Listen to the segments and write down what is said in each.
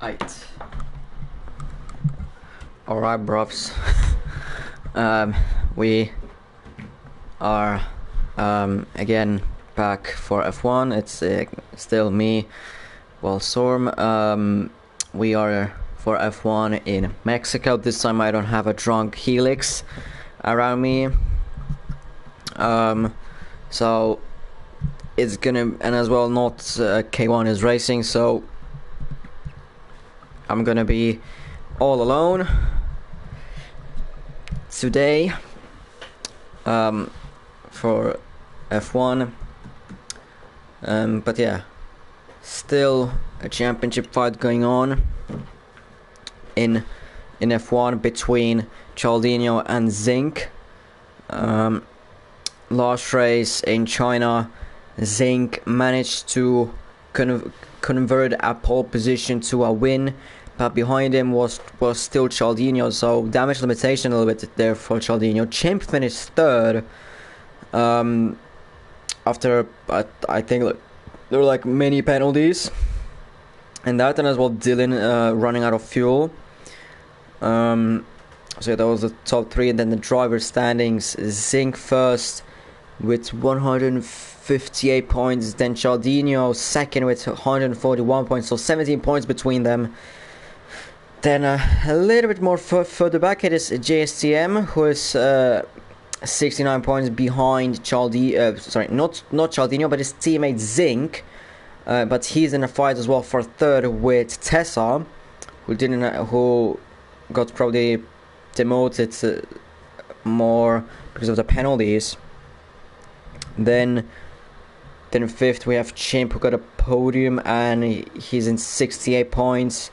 Right. Alright, bros. We are again back for F1. It's still me, well, Storm. We are for F1 in Mexico. This time I don't have a drunk Helix around me. So it's gonna, and as well, not K1 is racing, so I'm gonna be all alone today for F1. But yeah, still a championship fight going on in F1 between Charldinho and Zinc. Last race in China, Zinc managed to convert a pole position to a win, but behind him was still Charldinho, so damage limitation a little bit there for Charldinho. Chimp finished third after I think there were like many penalties, and that, and as well Dylan running out of fuel. So that was the top three, and then the driver standings: Zinc first with 158 points, then Charldinho second with 141 points, so 17 points between them. Then a little bit more further back, it is JSTM, who is 69 points behind sorry, not Charldinho, but his teammate Zinc. But he's in a fight as well for third with Tessa, who got probably demoted more because of the penalties. Then fifth we have Chimp, who got a podium, and he's in 68 points.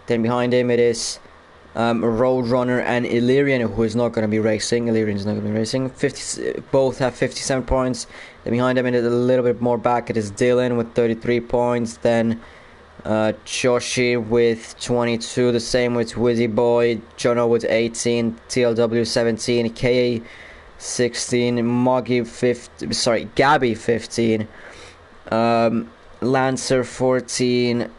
Then behind him it is Roadrunner and Illyrian, who is not going to be racing. Illyrian is not going to be racing. Both have 57 points. Then behind them, it is a little bit more back, it is Dylan with 33 points. Then Joshi with 22. The same with Wizzy Boy. Jono with 18. TLW 17. KA 16. Moggy 15. Sorry, Gabby 15. Lancer 14.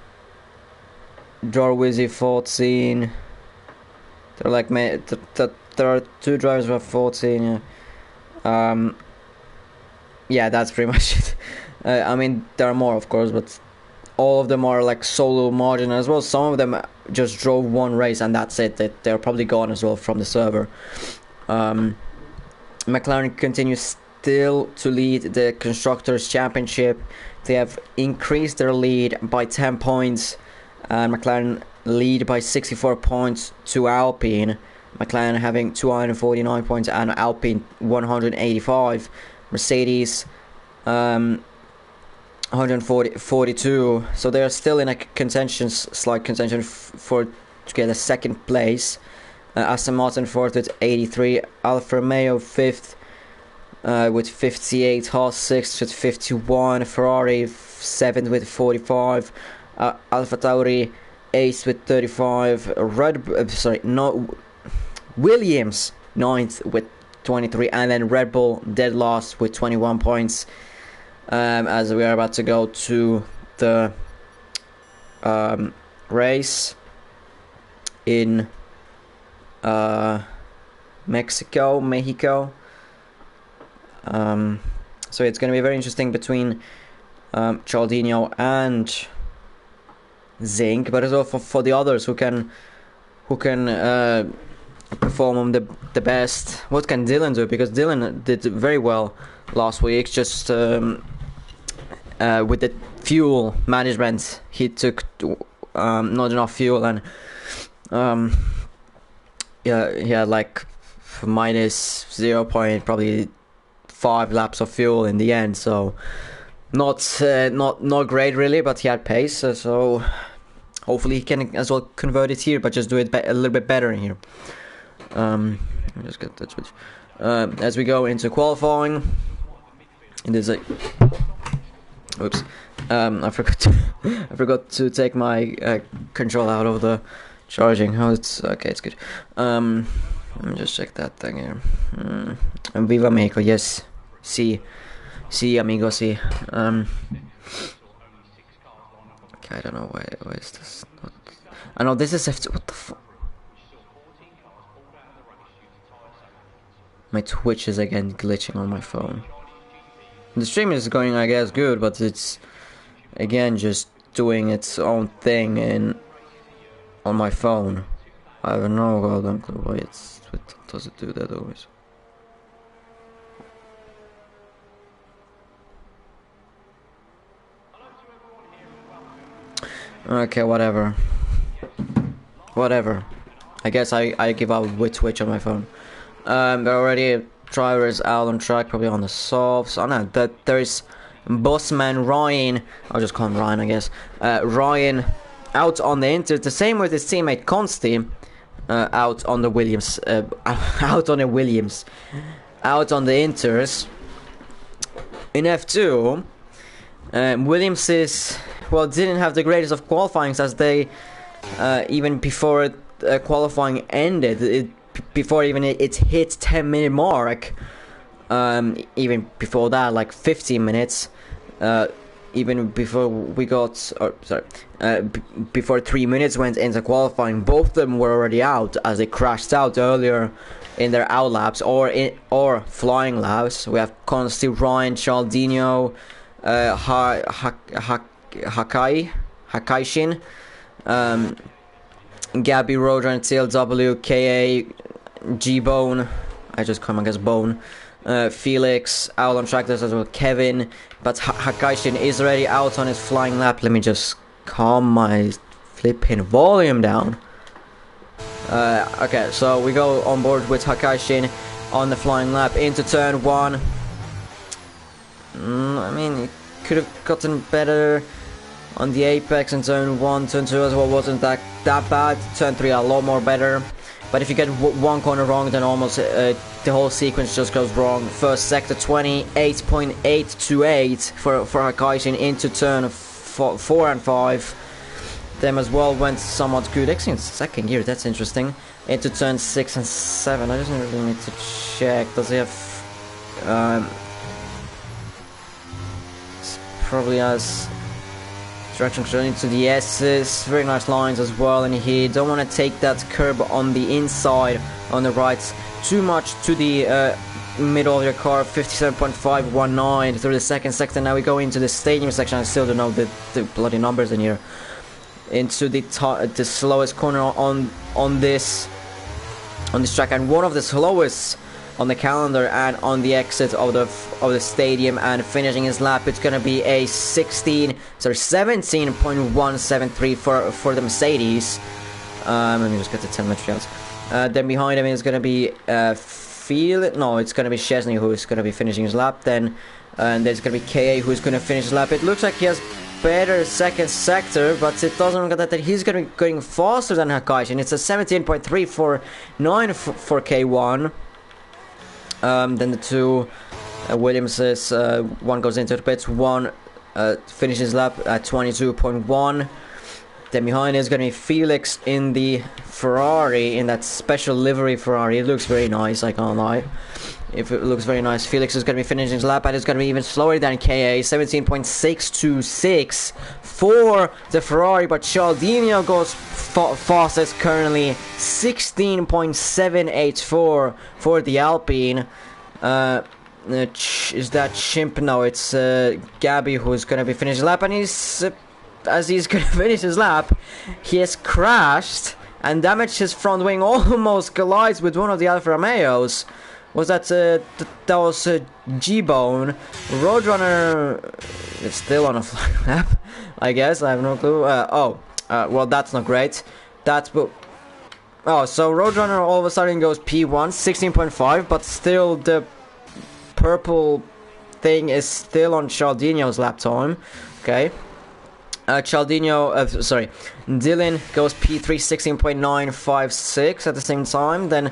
Darwizzy 14. They're like, there are two drivers who have 14. Yeah, that's pretty much it. I mean, there are more, of course, but all of them are like solo margin as well. Some of them just drove one race and that's it. They're probably gone as well from the server. McLaren continues still to lead the Constructors' Championship. They have increased their lead by 10 points. McLaren lead by 64 points to Alpine. McLaren having 249 points and Alpine 185. Mercedes 142. So they are still in a slight contention to get a second place. Aston Martin fourth with 83. Alfa Romeo fifth with 58. Haas sixth with 51. Ferrari seventh with 45. Alpha Tauri 8th with 35. Williams 9th with 23, and then Red Bull dead last with 21 points. As we are about to go to the race in Mexico. So it's going to be very interesting between Charldinho and Zinc, but as well for the others who can perform the best. What can Dylan do? Because Dylan did very well last week, just with the fuel management. He took not enough fuel, and yeah, he had like minus 0.5 laps of fuel in the end, so not great really, but he had pace, so hopefully he can as well convert it here, but just do it a little bit better in here. Let me just get that switch. As we go into qualifying, it is a oops. I forgot to take my control out of the charging. Oh, it's okay. It's good. Let me just check that thing here. Viva amigo, yes. Sí, amigo, sí. Okay, I don't know why is this not. I know this is F2. What the fuck? My Twitch is again glitching on my phone. The stream is going, I guess, good, but it's again just doing its own thing on my phone. I have no goddamn clue why what does it do that always. Okay, whatever. Whatever. I guess I give up with Twitch on my phone. There already drivers out on track, probably on the softs. Oh no, there's Bossman Ryan. I'll just call him Ryan, I guess. Ryan out on the Inter. The same with his teammate Consti. Out on the Williams. Out on the Williams. Out on the Inters. In F2, Williams didn't have the greatest of qualifyings, as they even before qualifying ended. Before even it hit 10-minute mark, even before that, like 15 minutes, even before we got, before 3 minutes went into qualifying, both of them were already out, as they crashed out earlier in their out laps or flying laps. We have Consti, Ryan, charldinho, Hakaishin, Gabby, Roadrunner, TLW, KA, G-Bone, I just call him, I guess, Bone, Felix, out on track, there's as well Kevin, but Hakaishin is already out on his flying lap. Let me just calm my flipping volume down. Okay, so we go on board with Hakaishin on the flying lap into turn 1. I mean, it could have gotten better on the apex in turn 1, turn 2 as well wasn't that bad. Turn 3 a lot more better. But if you get one corner wrong, then almost the whole sequence just goes wrong. First sector 28.828 for Hakaishin into turn 4 and 5. Them as well went somewhat good. Actually in second gear, that's interesting. Into turn 6 and 7. I just really need to check. Does he have... probably has... Traction control into the S's, very nice lines as well, and here don't want to take that curb on the inside, on the right, too much to the middle of your car. 57.519 through the second sector. Now we go into the stadium section. I still don't know the bloody numbers in here. Into the slowest corner on this track, and one of the slowest on the calendar and on the exit of the stadium, and finishing his lap, it's gonna be a 17.173 for the Mercedes. Let me just get the telemetry out. Then behind him is gonna be it's gonna be Chesney who's gonna be finishing his lap. Then and there's gonna be KA who's gonna finish his lap. It looks like he has better second sector, but it doesn't look that he's gonna be going faster than Hakaishin. It's a 17.349 for K1. Then the two Williamses, one goes into the pits, one finishes lap at 22.1. Then behind is going to be Felix in the Ferrari, in that special livery Ferrari. It looks very nice, I can't lie. If it looks very nice. Felix is going to be finishing his lap, and it's going to be even slower than KA, 17.626 for the Ferrari, but charldinho goes fastest currently, 16.784 for the Alpine. Is that Chimp? No, it's Gabby who's going to be finishing his lap, and as he's going to finish his lap, he has crashed and damaged his front wing, almost collides with one of the Alfa Romeos. Was that that was G-Bone. Roadrunner is still on a flying lap, I guess. I have no clue. Well, that's not great. So Roadrunner all of a sudden goes P1, 16.5, but still the purple thing is still on charldinho's lap time. Okay. Dylan goes P3, 16.956 at the same time. Then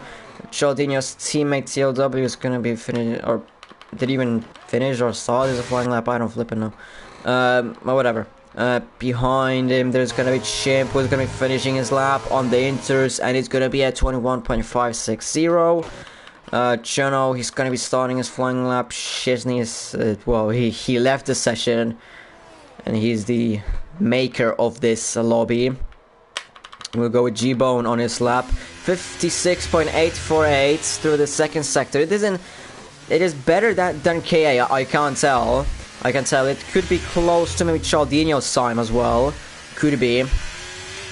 charldinho's teammate TLW is gonna be finishing, or did he even finish or start as a flying lap? I don't flipping know. Whatever. Behind him there's gonna be Chimp who's gonna be finishing his lap on the Inters, and it's gonna be at 21.560. Chono, he's gonna be starting his flying lap. Chesney is he left the session, and he's the maker of this lobby. We'll go with G-Bone on his lap. 56.848 through the second sector. It is better than KA, I can't tell. I can tell it could be close to maybe Charldinho's time as well. Could be.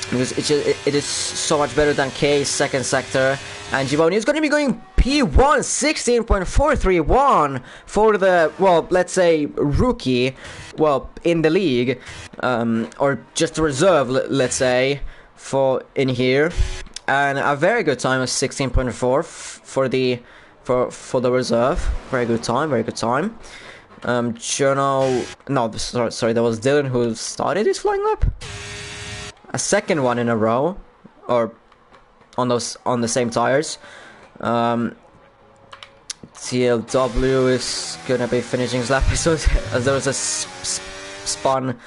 Because it is so much better than K's second sector. And G-Bone is going to be going P1, 16.431 for the, well, let's say rookie, well, in the league, or just a reserve, let's say, for in here. And a very good time of 16.4 for the reserve. Very good time, very good time. Jono, no, sorry, that was Dylan who started his flying lap. A second one in a row, or on the same tires. TLW is gonna be finishing his lap as there was a spun.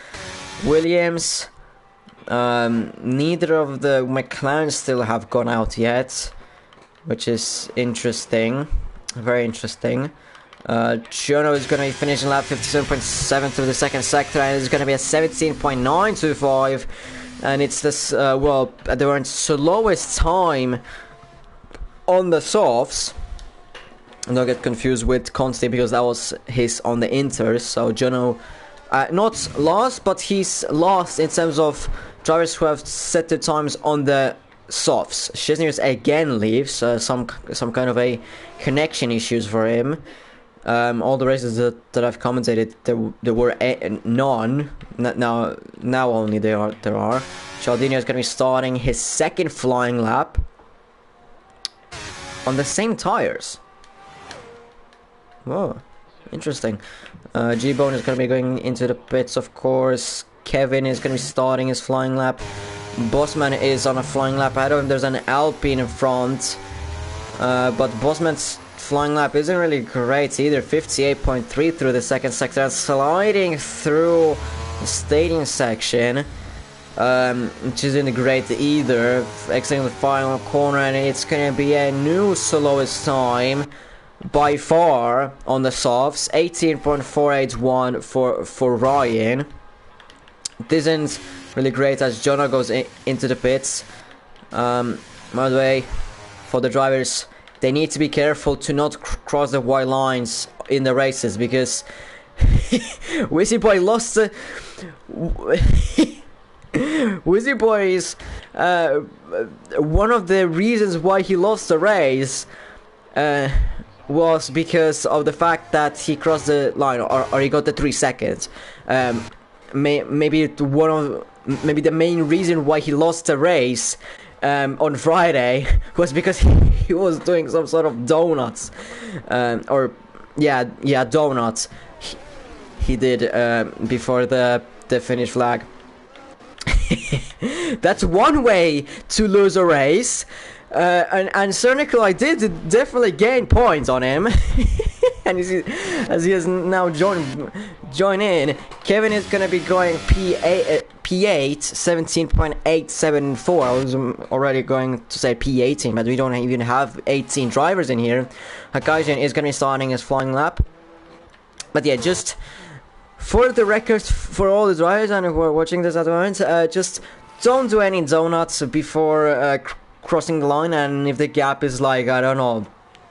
Williams. Neither of the McLarens still have gone out yet, which is interesting, very interesting. Jono is going to be finishing lap 57.7 through the second sector, and it's going to be a 17.925, and it's this, well, they were in slowest time on the softs. And don't get confused with Consti because that was his on the inters, so Jono, not lost, but he's lost in terms of drivers who have set their times on the softs. Chesnius again leaves, some kind of a connection issues for him. All the races that I've commentated, there were none. Now only there are. Charldinho is going to be starting his second flying lap on the same tires. Whoa, interesting. G-Bone is going to be going into the pits, of course. Kevin is going to be starting his flying lap. Bossman is on a flying lap ahead of him. There's an Alpine in front. But Bossman's flying lap isn't really great either. 58.3 through the second sector. And sliding through the stadium section, which isn't great either. Exiting the final corner, and it's going to be a new slowest time by far on the softs. 18.481 for Ryan. This isn't really great as Jono goes into the pits. By the way, for the drivers, they need to be careful to not cross the white lines in the races, because Wizzy Boy lost the Wizzy Boy is one of the reasons why he lost the race was because of the fact that he crossed the line, or he got the 3 seconds. Maybe the main reason why he lost the race on Friday was because he was doing some sort of donuts, donuts. He did before the finish flag. That's one way to lose a race, and Sir Nikolai did definitely gain points on him. And as he has now joined in, Kevin is going to be going P8, 17.874. I was already going to say P18, but we don't even have 18 drivers in here. Hakaisen is going to be starting his flying lap. But yeah, just for the record, for all the drivers and who are watching this at the moment, just don't do any donuts before crossing the line. And if the gap is like, I don't know,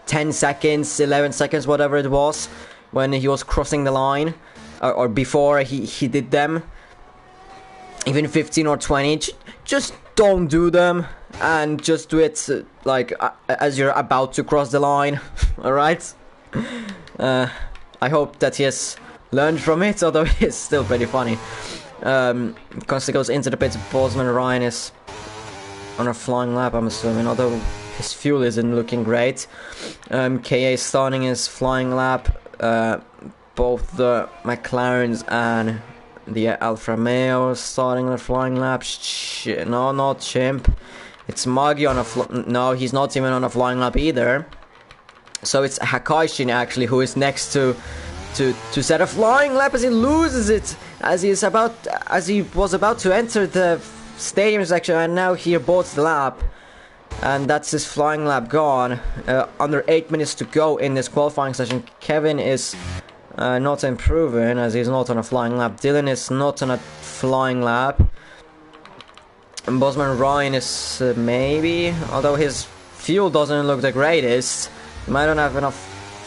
10 seconds, 11 seconds, whatever it was, when he was crossing the line, or before he did them, even 15 or 20, just don't do them, and just do it like as you're about to cross the line. Alright? I hope that he has learned from it, although it's still pretty funny. Constantly goes into the pits. Bossman Ryan is on a flying lap, I'm assuming, although his fuel isn't looking great. KA starting his flying lap. Both the McLarens and the Alfa Romeo starting their flying lap. No, not Chimp. It's Magi on a no, he's not even on a flying lap either. So it's Hakaishin actually who is next to set a flying lap as he loses it, as he was about to enter the stadium section, and now he aborts the lap. And that's his flying lap gone. Under 8 minutes to go in this qualifying session. Kevin is not improving as he's not on a flying lap. Dylan is not on a flying lap. And Bosman Ryan is maybe, although his fuel doesn't look the greatest. He might not have enough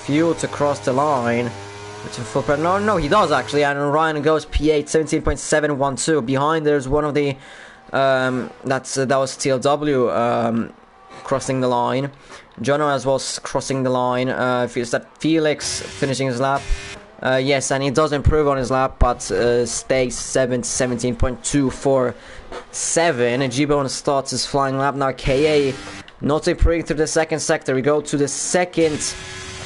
fuel to cross the line. No, he does actually, and Ryan goes P8, 17.712. Behind there's one of the, that was TLW crossing the line. Jono as well crossing the line. Feels that Felix finishing his lap. Yes, and he does improve on his lap, but stays 17.247. G-Bone starts his flying lap. Now KA not improving through the second sector. We go to the second.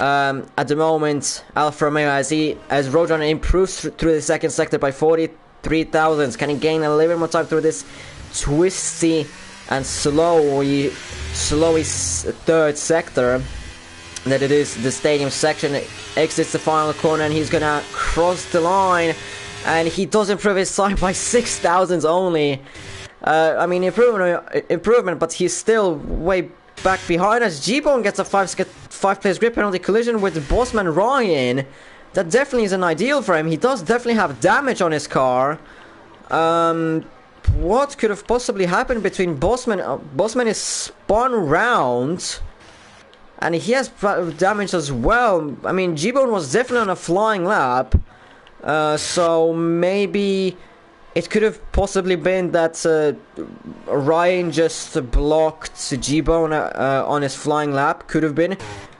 At the moment, Alfa Romeo as Roadrunner improves through the second sector by 43 thousandths. Can he gain a little bit more time through this twisty and slowy third sector? That it is the stadium section. Exits the final corner and he's gonna cross the line, and he does improve his time by 6 thousandths only. I mean improvement, but he's still way back behind us. G-Bone gets a 5-place grid penalty collision with Bosman Ryan. That definitely isn't ideal for him. He does definitely have damage on his car. What could have possibly happened between Bosman? Bosman is spun round, and he has damage as well. I mean, G-Bone was definitely on a flying lap, so maybe it could have possibly been that Ryan just blocked G-Bone on his flying lap. Could have been.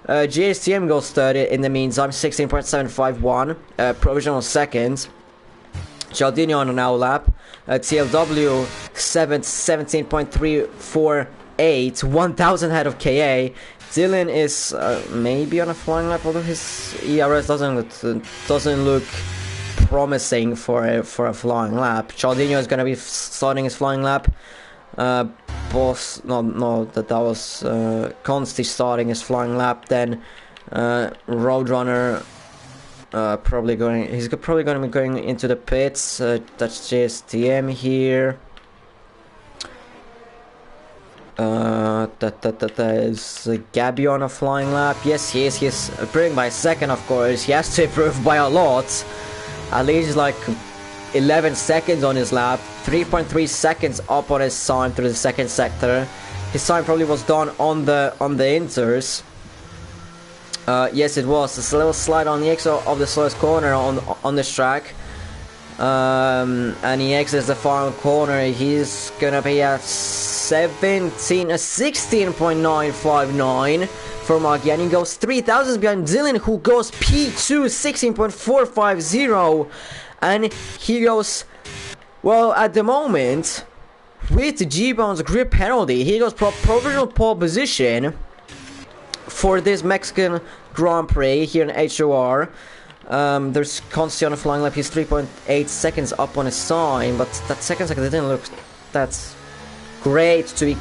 GSTM goes third in the meantime, 16.751. Provisional second. Charldinho on an hour lap. TLW 17.348. 1,000 ahead of KA. Dylan is maybe on a flying lap, although his ERS doesn't look promising for a flying lap. Charldinho is going to be starting his flying lap. That was Consti starting his flying lap. Then Roadrunner he's probably going to be going into the pits. That's JSTM here. That is Gabby on a flying lap. Yes, he is. He's improving by a second, of course. He has to improve by a lot. At least like 11 seconds on his lap. 3.3 seconds up on his time through the second sector. His time probably was done on the inters. Yes, it was. It's a little slide on the exit of the slowest corner on this track. And he exits the final corner. He's gonna be at 16.959 for Maggie, and he goes 3 thousandths behind Dylan, who goes P2, 16.450, and he goes, well, at the moment, with G-Bone's grip penalty, he goes provisional pole position for this Mexican Grand Prix here in HOR. There's Consti on a flying lap. He's 3.8 seconds up on his time, but that second didn't look that great to be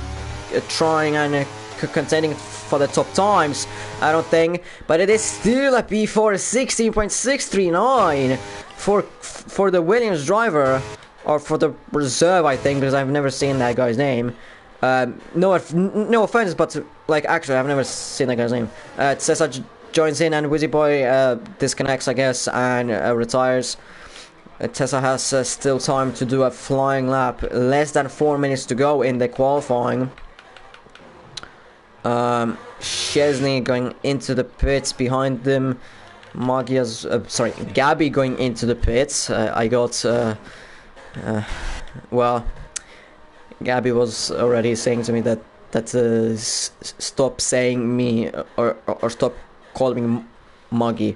trying and contending for the top times, I don't think. But it is still a P4, 16.639 for the Williams driver, or for the reserve, I think, because I've never seen that guy's name. No offense, but like actually I've never seen that guy's name. Cesar joins in, and Wizzy Boy disconnects, I guess, and retires. Tessa has still time to do a flying lap. Less than 4 minutes to go in the qualifying. Chesney going into the pits behind them. Gabby going into the pits. Well, Gabby was already saying to me that stop saying me or stop calling me Muggy.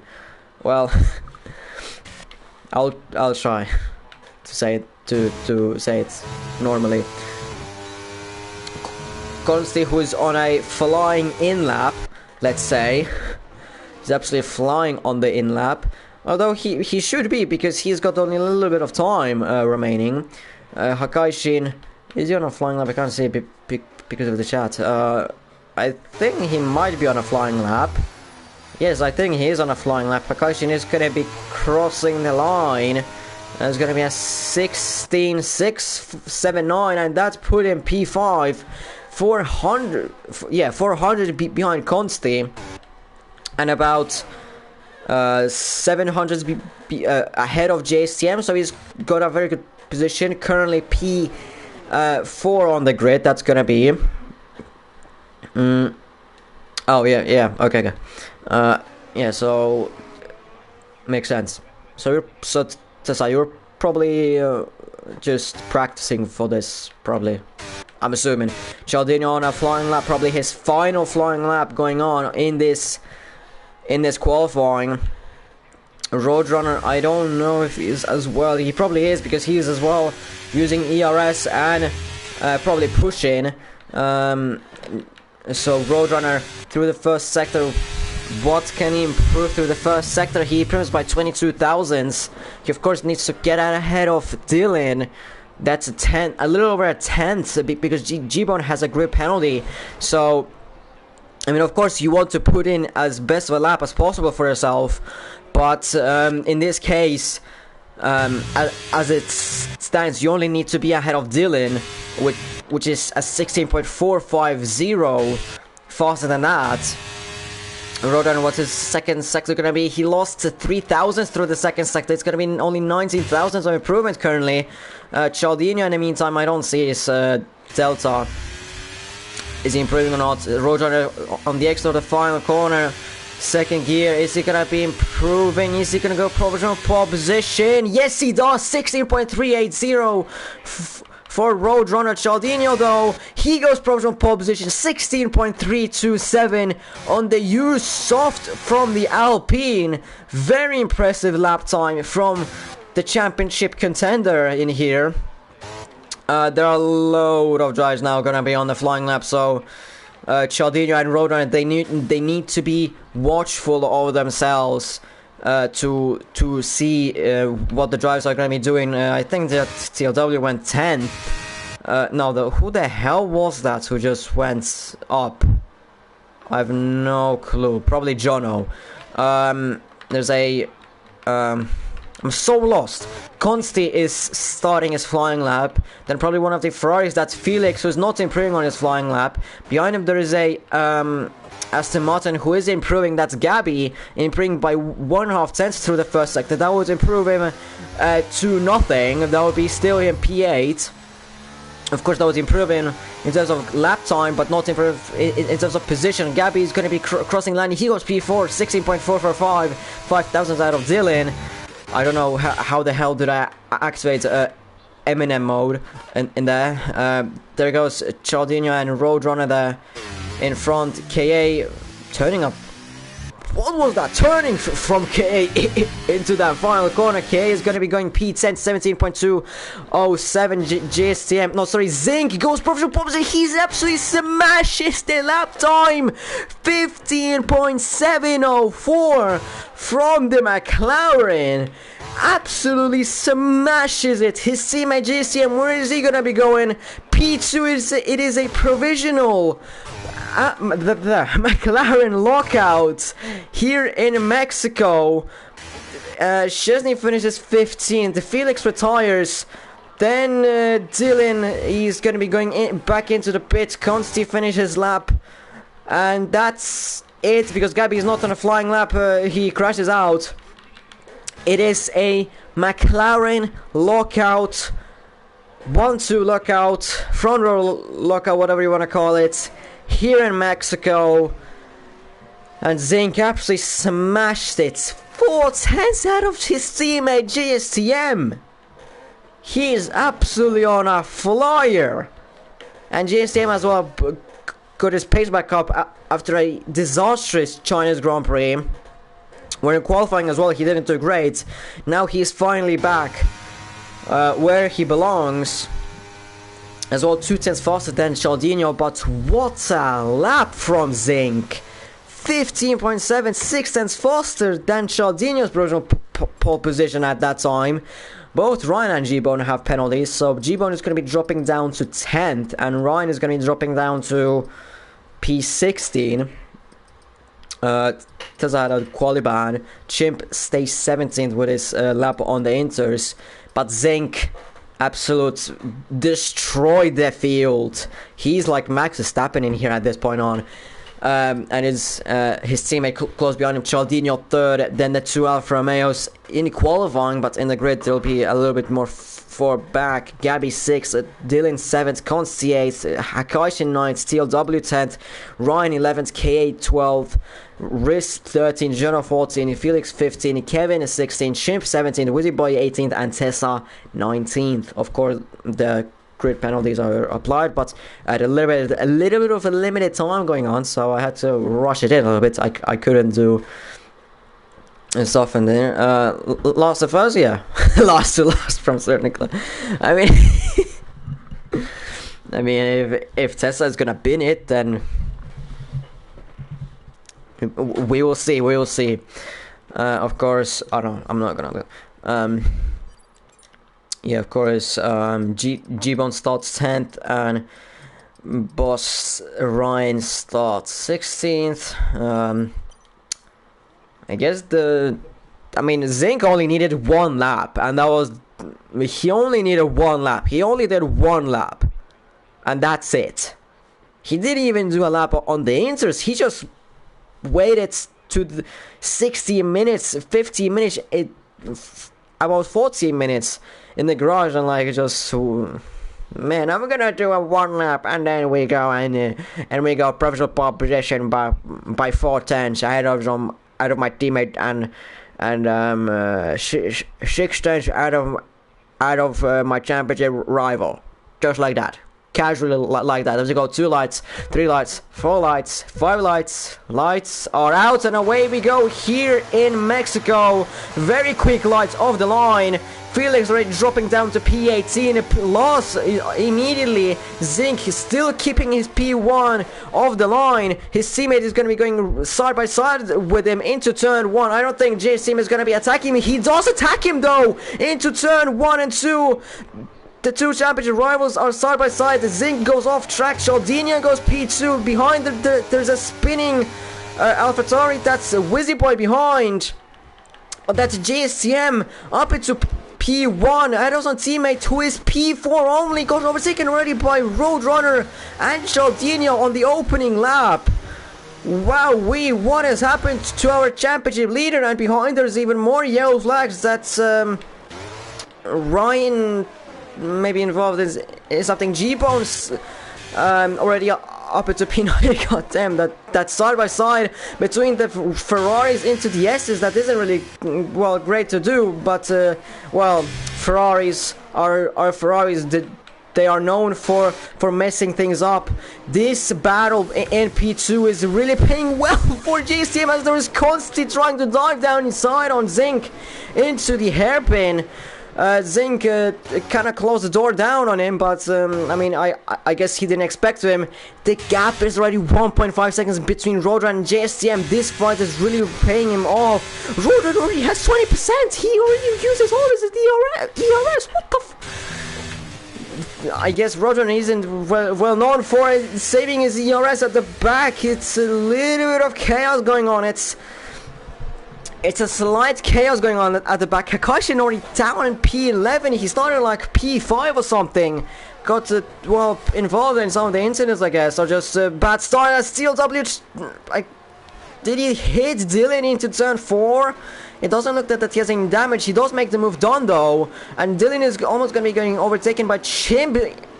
Well, I'll try to say it to say it normally. Consti, who is on a flying in lap, let's say, he's absolutely flying on the in lap. Although he should be, because he's got only a little bit of time remaining. Hakaishin, is he on a flying lap? I can't see because of the chat. I think he might be on a flying lap. Yes, I think he is on a flying lap. Hakaishin is going to be crossing the line. And it's going to be a 16.679, and that's put in P5. 400 behind Consti, and about 700 ahead of JSTM, so he's got a very good position. Currently 4 on the grid. That's gonna be. Oh yeah. Okay. Yeah. So makes sense. So you're probably just practicing for this, probably. I'm assuming. Charldinho on a flying lap, probably his final flying lap going on in this qualifying. Roadrunner, I don't know if he's as well. He probably is, because he's as well using ERS and probably pushing. So Roadrunner through the first sector. What can he improve through the first sector? He improves by 22 thousandths. He of course needs to get out ahead of Dylan. That's a little over a tenth, because G-Bone has a grip penalty. So I mean, of course you want to put in as best of a lap as possible for yourself, but in this case, as it stands, you only need to be ahead of Dylan, which is a 16.450 faster than that. Rodan, what's his second sector gonna be? He lost 3,000 through the second sector. It's gonna be only 19,000 of improvement currently. Charldinho, in the meantime, I don't see his delta. Is he improving or not? Rodan on the exit of the final corner. Second gear, is he gonna be improving? Is he gonna go provisional pole position? Yes, he does. 16.380 for Roadrunner. Charldinho, though, he goes provisional pole position. 16.327 on the used soft from the Alpine. Very impressive lap time from the championship contender in here. There are a load of drives now gonna be on the flying lap, so Charldinho and Roadrunner, they need to be watchful of themselves to see what the drives are going to be doing. I think that TLW went 10th. No, who the hell was that who just went up? I have no clue. Probably Jono. There's a I'm so lost. Consti is starting his flying lap. Then probably one of the Ferraris, that's Felix, who's not improving on his flying lap. Behind him there is a Aston Martin who is improving. That's Gabby, improving by 1/2 tenths through the first sector. That would improve him to nothing. That would be still in P8. Of course, that would improve him in terms of lap time, but not improve in terms of position. Gabby is going to be crossing line. He goes P4, 16.445, 5,000 out of Dylan. I don't know how the hell did I activate Eminem mode in there. There goes Charldinho and Roadrunner there in front. KA turning up. What was that? Turning from KA into that final corner. KA is going to be going P10, 17.207 GSTM. No, sorry, Zinc goes provisional pole position. He's absolutely smashes the lap time. 15.704 from the McLaren. Absolutely smashes it. His teammate GSTM, where is he going to be going? P2 it is a provisional. The McLaren lockout here in Mexico. Chesney finishes 15th. Felix retires. Then Dylan, he's going to be going back into the pit. Consti finishes lap. And that's it, because Gabby is not on a flying lap. He crashes out. It is a McLaren lockout. 1-2 lockout. Front row lockout, whatever you want to call it. Here in Mexico, and Zinc absolutely smashed it. 4 tenths out of his teammate GSTM. He is absolutely on a flyer, and GSTM as well got his pace back up after a disastrous Chinese Grand Prix, where in qualifying as well he didn't do great. Now he's finally back where he belongs. As well, 2 tenths faster than Charldinho, but what a lap from Zinc. 15.7, 6 tenths faster than Charldinho's provisional pole position at that time. Both Ryan and G-Bone have penalties, so G-Bone is going to be dropping down to 10th, and Ryan is going to be dropping down to P16. Tesla had a quali ban. Chimp stays 17th with his lap on the Inters, but Zinc absolute destroyed the field. He's like Max Verstappen in here at this point on. and his teammate close behind him, Charldinho third, then the two Alfa Romeos in qualifying, but in the grid there'll be a little bit more for back. Gabby 6th, Dylan 7th, Consti 8th, Hakaishin 9th, TLW 10th, Ryan 11th, K8 12th, Riz 13th, Jonah 14th, Felix 15th, Kevin 16th, Shimp 17th, Wizzy Boy 18th, and Tessa 19th. Of course, the grid penalties are applied, but I had a little bit of a limited time going on, so I had to rush it in a little bit. I couldn't do stuff in there. Last of Us, yeah. last to last from certain club. I mean, if Tessa is gonna bin it, then we will see. Of course, I'm not gonna. Yeah, of course. G-Bone starts 10th, and Boss Ryan starts 16th. I guess Zinc only needed one lap, and he only needed one lap. He only did one lap, and that's it. He didn't even do a lap on the inters. He just waited to the 60 minutes, 50 minutes, about 14 minutes in the garage, and man, I'm gonna do a one lap, and then we go and we go professional pole position by 4 tenths ahead of my teammate, and 6 tenths out of my championship rival, just like that. Casually like that. As we go 2 lights, 3 lights, 4 lights, 5 lights. Lights are out, and away we go here in Mexico. Very quick lights off the line. Felix already dropping down to P18. Loss immediately. Zinc still keeping his P1 off the line. His teammate is going to be going side by side with him into turn 1. I don't think Jay's team is going to be attacking him. He does attack him though into turn 1 and 2. The two championship rivals are side by side. The Zinc goes off track. Charldinho goes P2. Behind there's a spinning AlphaTauri. That's a Wizzy Boy behind. That's JSTM up into P1. Edelson's teammate, who is P4 only, got overtaken already by Roadrunner and Charldinho on the opening lap. Wow, what has happened to our championship leader? And behind there's even more yellow flags. That's Ryan maybe involved in something. G-Bones already up into P9. God damn, that side by side between the Ferraris into the S's, that isn't really great to do, but Ferraris are Ferraris. They are known for messing things up. This battle in P2 is really paying well for GSTM, as there is constantly trying to dive down inside on Zinc into the hairpin. Zinc kind of closed the door down on him, but I guess he didn't expect him. The gap is already 1.5 seconds between Roadrunner and JSTM. This fight is really paying him off. Roadrunner already has 20%. He already uses all his ERS. What the I guess Roadrunner isn't well known for saving his ERS at the back. It's a little bit of chaos going on. It's a slight chaos going on at the back. Kakashi already down in P11. He started like P5 or something. Got involved in some of the incidents, I guess, or just a bad start. As Steel W, did he hit Dylan into turn 4? It doesn't look that he has any damage. He does make the move done though, and Dylan is almost going to be getting overtaken by Chimp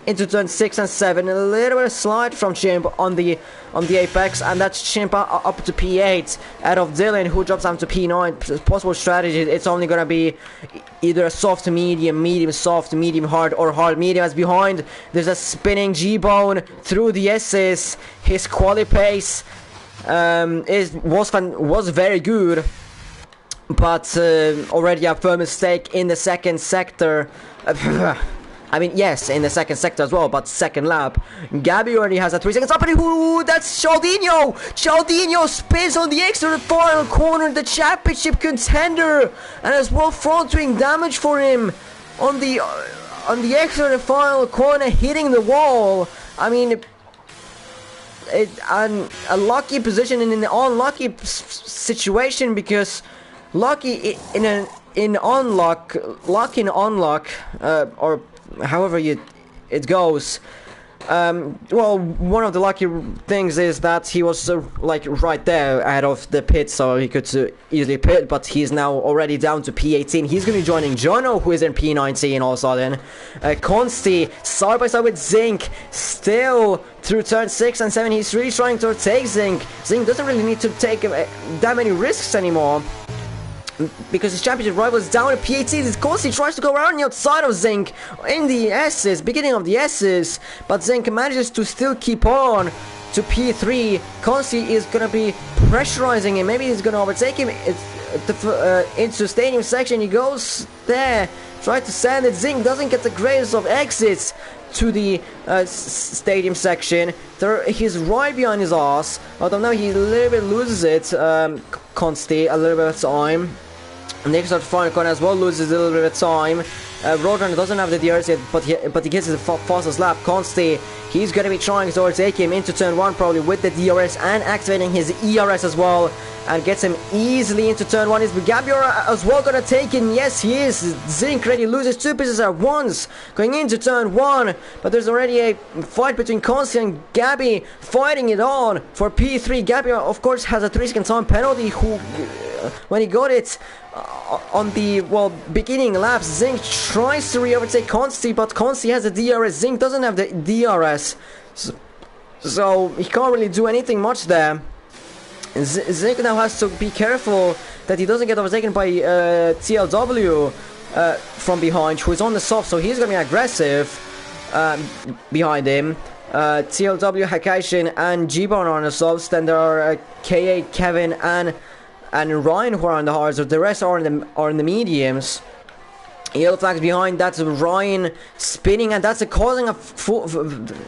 into turn 6 and 7. A little bit of slide from Chimp on the apex, and that's Chimp up to P8 out of Dylan, who drops down to P9. Possible strategy, it's only gonna be either a soft medium, medium soft, medium hard, or hard medium. As behind there's a spinning G-Bone through the S's. His quali pace was very good, but already a firm mistake in the second sector. Yes, in the second sector as well, but second lap. Gabby already has a 3 seconds up, and that's Charldinho! Charldinho spins on the extra final corner, the championship contender, and as well front wing damage for him on the extra final corner, hitting the wall. A lucky position in an unlucky situation, because lucky in unlock, or however it goes, Well, one of the lucky things is that he was like right there ahead of the pit, so he could easily pit, but he's now already down to P18. He's going to be joining Jono, who is in P19 all of a sudden. Consti side by side with Zinc, still through turn 6 and 7. He's really trying to take Zinc. Zinc doesn't really need to take that many risks anymore, because his championship rival is down at P18. Of course, he tries to go around the outside of Zinc in the S's, beginning of the S's, but Zinc manages to still keep on to P3. Consti is going to be pressurizing him. Maybe he's going to overtake him into the stadium section. He goes there, tries to send it. Zinc doesn't get the greatest of exits to the stadium section. He's right behind his ass, although now he a little bit loses it. Consti a little bit of time. Next at final corner as well loses a little bit of time. Roadrunner doesn't have the DRS yet, but he gets the fastest lap. Consti, he's going to be trying to overtake him into turn 1 probably with the DRS and activating his ERS as well, and gets him easily into turn 1. Is Gabior as well going to take him? Yes, he is. Zinc ready loses 2 pieces at once going into turn 1, but there's already a fight between Consti and Gabby fighting it on for P3. Gabior of course has a 3-second time penalty when he got it on the beginning laps. Zinc tries to re-overtake Consti, but Consti has a DRS. Zinc doesn't have the DRS, so he can't really do anything much there. Zinc now has to be careful that he doesn't get overtaken by TLW from behind, who is on the soft, so he's going to be aggressive behind him. TLW, Hakaishin and G-Bone are on the softs. Then there are KA, Kevin and Ryan who are on the hards. The rest are in the mediums. Yellow flags behind. That's Ryan spinning, and that's causing a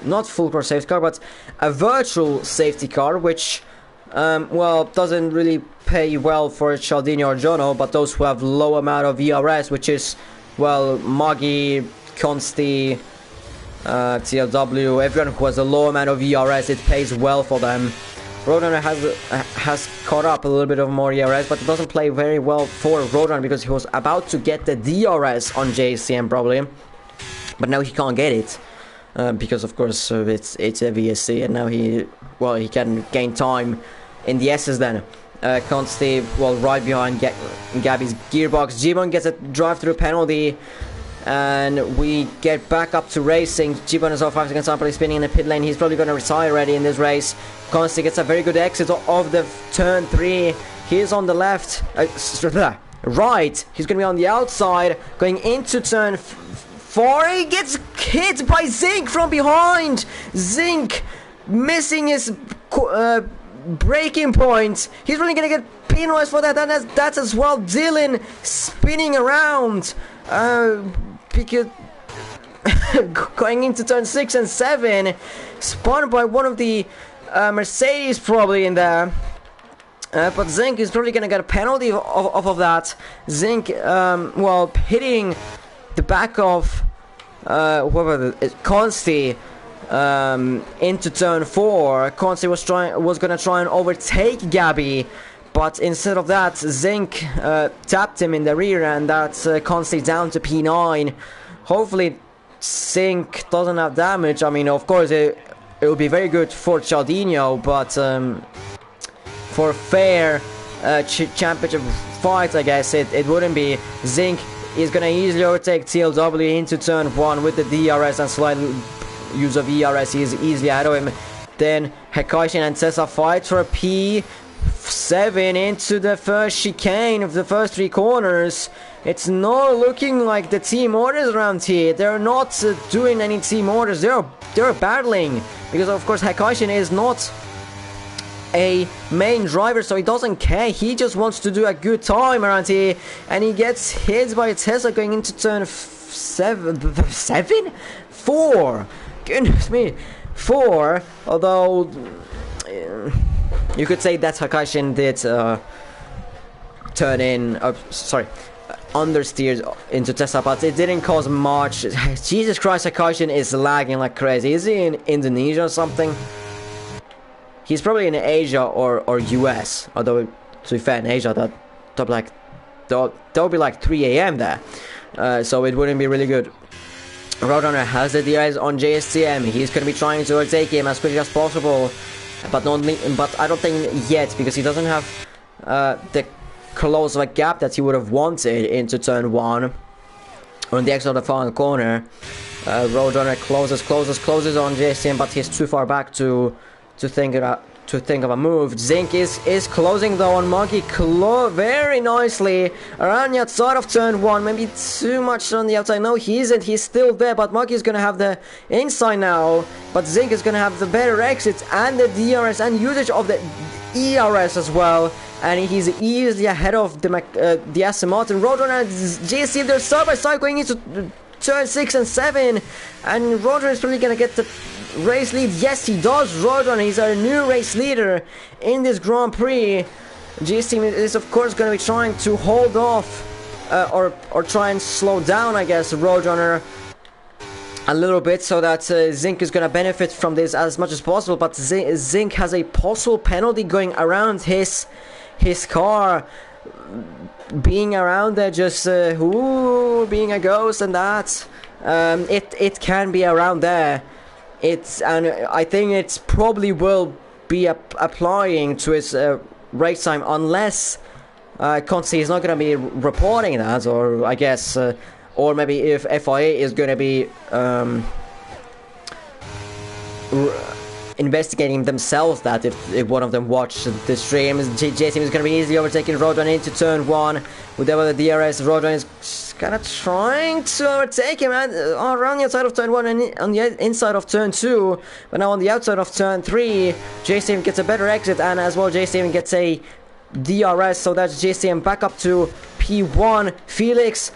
not full course safety car, but a virtual safety car, which doesn't really pay well for Charldinho or Jono, but those who have low amount of ERS, which is Moggy, Consti, TLW, everyone who has a low amount of ERS, it pays well for them. Roadrunner has caught up a little bit of more ERS, but it doesn't play very well for Roadrunner because he was about to get the DRS on JCM probably, but now he can't get it because of course it's a VSC, and now he can gain time in the S's then. Consti right behind Gabby's gearbox. G-Bone gets a drive-through penalty, and we get back up to racing. G-Bone is off 5 seconds time, spinning in the pit lane. He's probably going to retire already in this race. Consti gets a very good exit of the turn 3. He's on the left, right. He's going to be on the outside, going into turn 4. He gets hit by Zinc from behind. Zinc missing his braking point. He's really going to get penalized for that. And that's as well Dylan spinning around. Because going into turn 6 and 7, spun by one of the Mercedes probably in there. But Zinc is probably going to get a penalty off of that. Zinc, hitting the back of Consti into turn 4. Consti was going to try and overtake Gabby, but instead of that, Zinc tapped him in the rear, and that's Consti down to P9. Hopefully Zinc doesn't have damage. I mean, of course it will be very good for Charldinho, but for fair championship fight, I guess it wouldn't be. Zinc is gonna easily overtake TLW into turn 1 with the DRS and slight use of ERS. He is easily ahead of him. Then Hakaishin and Tessa fight for a P7 into the first chicane of the first 3 corners. It's not looking like the team orders around here. They're not doing any team orders. They're battling, because of course Hakaishin is not a main driver, so he doesn't care. He just wants to do a good time around here, and he gets hit by a Tesla going into turn 4. Goodness me, 4. Although you could say that Hakaishin did turn in, understeered into Tesla, but it didn't cause much. Jesus Christ, Hakaishin is lagging like crazy. Is he in Indonesia or something? He's probably in Asia or US. Although, to be fair, in Asia that would be like 3 AM there, so it wouldn't be really good. Roadrunner has the DRS on JSTM. He's going to be trying to overtake him as quickly as possible, but I don't think yet, because he doesn't have the close of a gap that he would have wanted into turn 1 on the exit of the final corner. Roadrunner closes on JSTM, but he's too far back to think of a move. Zinc is closing though on Monkey very nicely around the outside of turn 1, maybe too much on the outside. No, he isn't, he's still there, but Monkey is gonna have the inside now, but Zinc is gonna have the better exits and the DRS and usage of the ERS as well, and he's easily ahead of the Aston Martin. Roadrunner and JC, they're side by side going into turn 6 and 7, and Roadrunner is probably gonna get the race lead. Yes, he does. Roadrunner, he's our new race leader in this Grand Prix. GS team is of course going to be trying to hold off or try and slow down, I guess, Roadrunner a little bit, so that Zinc is going to benefit from this as much as possible. But Zinc has a possible penalty going around his car, being around there, just being a ghost, and that it can be around there. And I think it's probably will be applying to his race time, unless Conti is not going to be reporting that, or I guess, or maybe if FIA is going to be investigating themselves, that if one of them watched the stream. J-Team is going to be easily overtaking Roadrunner into turn 1 with the DRS. Roadrunner is kind of trying to overtake him around the outside of turn 1 and on the inside of turn 2, but now on the outside of turn 3, J-Team gets a better exit, and as well J-Team gets a DRS, so that's J-Team back up to P1. Felix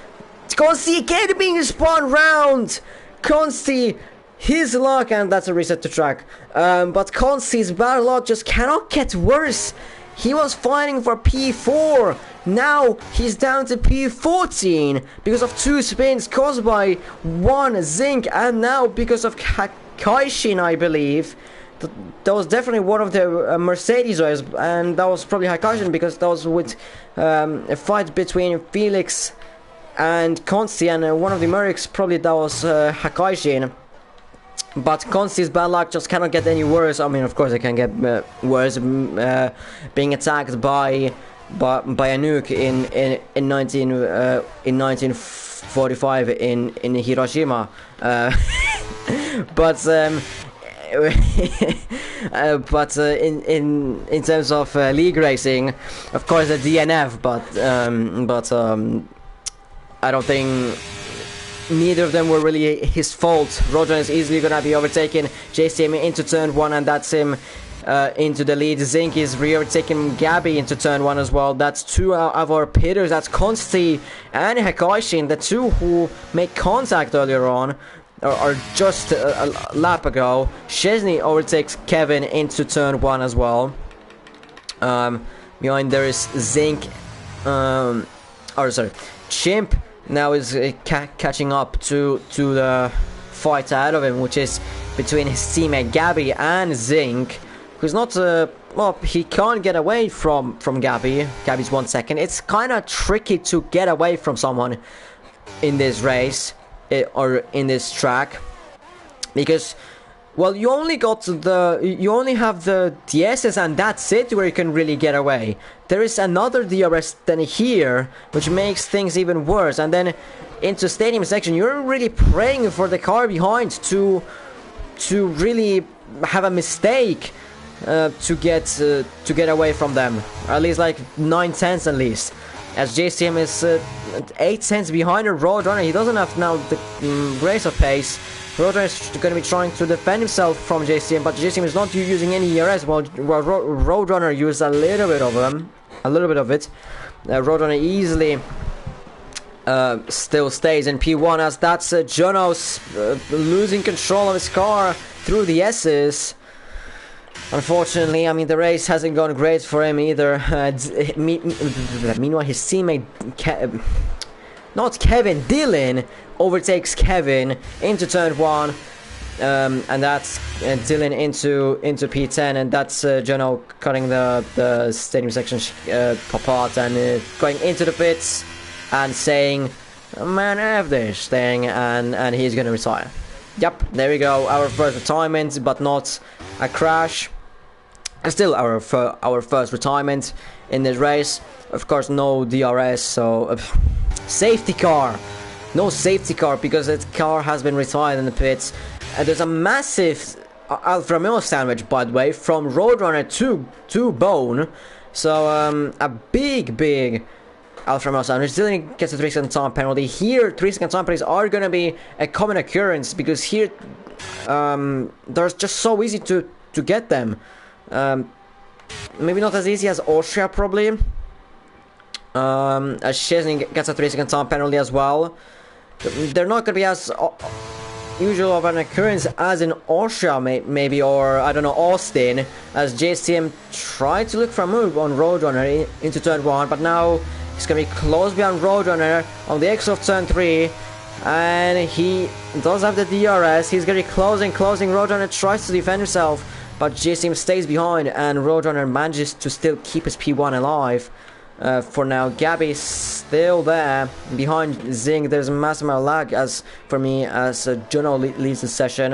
Consti again being spun round. Consti, his luck, and that's a reset to track. But Consti's bad luck just cannot get worse. He was fighting for P4. Now he's down to P14 because of 2 spins caused by 1 Zinc, and now because of Kaishin, I believe. That was definitely one of the Mercedes drivers, and that was probably Kaishin, because that was with a fight between Felix and Consti, and one of the Mercs, probably that was Hakaishin. But Consti's bad luck just cannot get any worse. I mean, of course it can get worse, being attacked by a nuke in 1945 in Hiroshima. But in terms of league racing, of course the DNF, but I don't think neither of them were really his fault. Roadrunner is easily gonna be overtaken. JCM into turn 1, and that's him into the lead. Zinc is re-overtaking Gabby into turn 1 as well. That's 2 of our pitters. That's Consti and Hekaishin, the 2 who made contact earlier on, or just a lap ago. Chesney overtakes Kevin into turn 1 as well. Behind there is Zinc, Chimp now is catching up to the fight ahead of him, which is between his teammate Gabby and Zinc, who's not well, he can't get away from Gabby. Gabby's 1 second. It's kind of tricky to get away from someone in this race, or in this track, because, well, you only have the DSs, and that's it where you can really get away. There is another DRS than here, which makes things even worse. And then into stadium section, you're really praying for the car behind to really have a mistake to get away from them. Or at least like 9/10 at least. As JCM is 8/10 behind a Roadrunner. He doesn't have now the race of pace. Roadrunner is going to be trying to defend himself from JCM, but JCM is not using any ERS, while Roadrunner used a little bit of it. Roadrunner easily still stays in P1, as that's Jono's losing control of his car through the S's. Unfortunately, I mean, the race hasn't gone great for him either. Meanwhile, his teammate, Dylan, overtakes Kevin into turn 1, and that's Dylan into P10, and that's Jono cutting the stadium section apart and going into the pits and saying man, F this thing, and he's gonna retire. Yep, there we go, our first retirement, but not a crash. Still our first retirement in this race. Of course, no DRS, so safety car. No safety car because that car has been retired in the pits. There's a massive Alfa Romeo sandwich, by the way, from Roadrunner to Bone. So a big Alfa Romeo sandwich. Dylan gets a 3-second time penalty. Here, 3-second time penalties are gonna be a common occurrence because here they're just so easy to get them. Maybe not as easy as Austria, probably. As Szczesny gets a 3-second time penalty as well. They're not going to be as usual of an occurrence as in Austria, maybe, or I don't know, Austin, as JSTM tried to look for a move on Roadrunner into turn 1, but now he's going to be close behind Roadrunner on the exit of turn 3, and he does have the DRS. He's going to be closing. Roadrunner tries to defend himself, but JSTM stays behind, and Roadrunner manages to still keep his P1 alive. For now, Gabby's still there behind Zing. There's a massive amount of lag as for me as Juno leaves the session.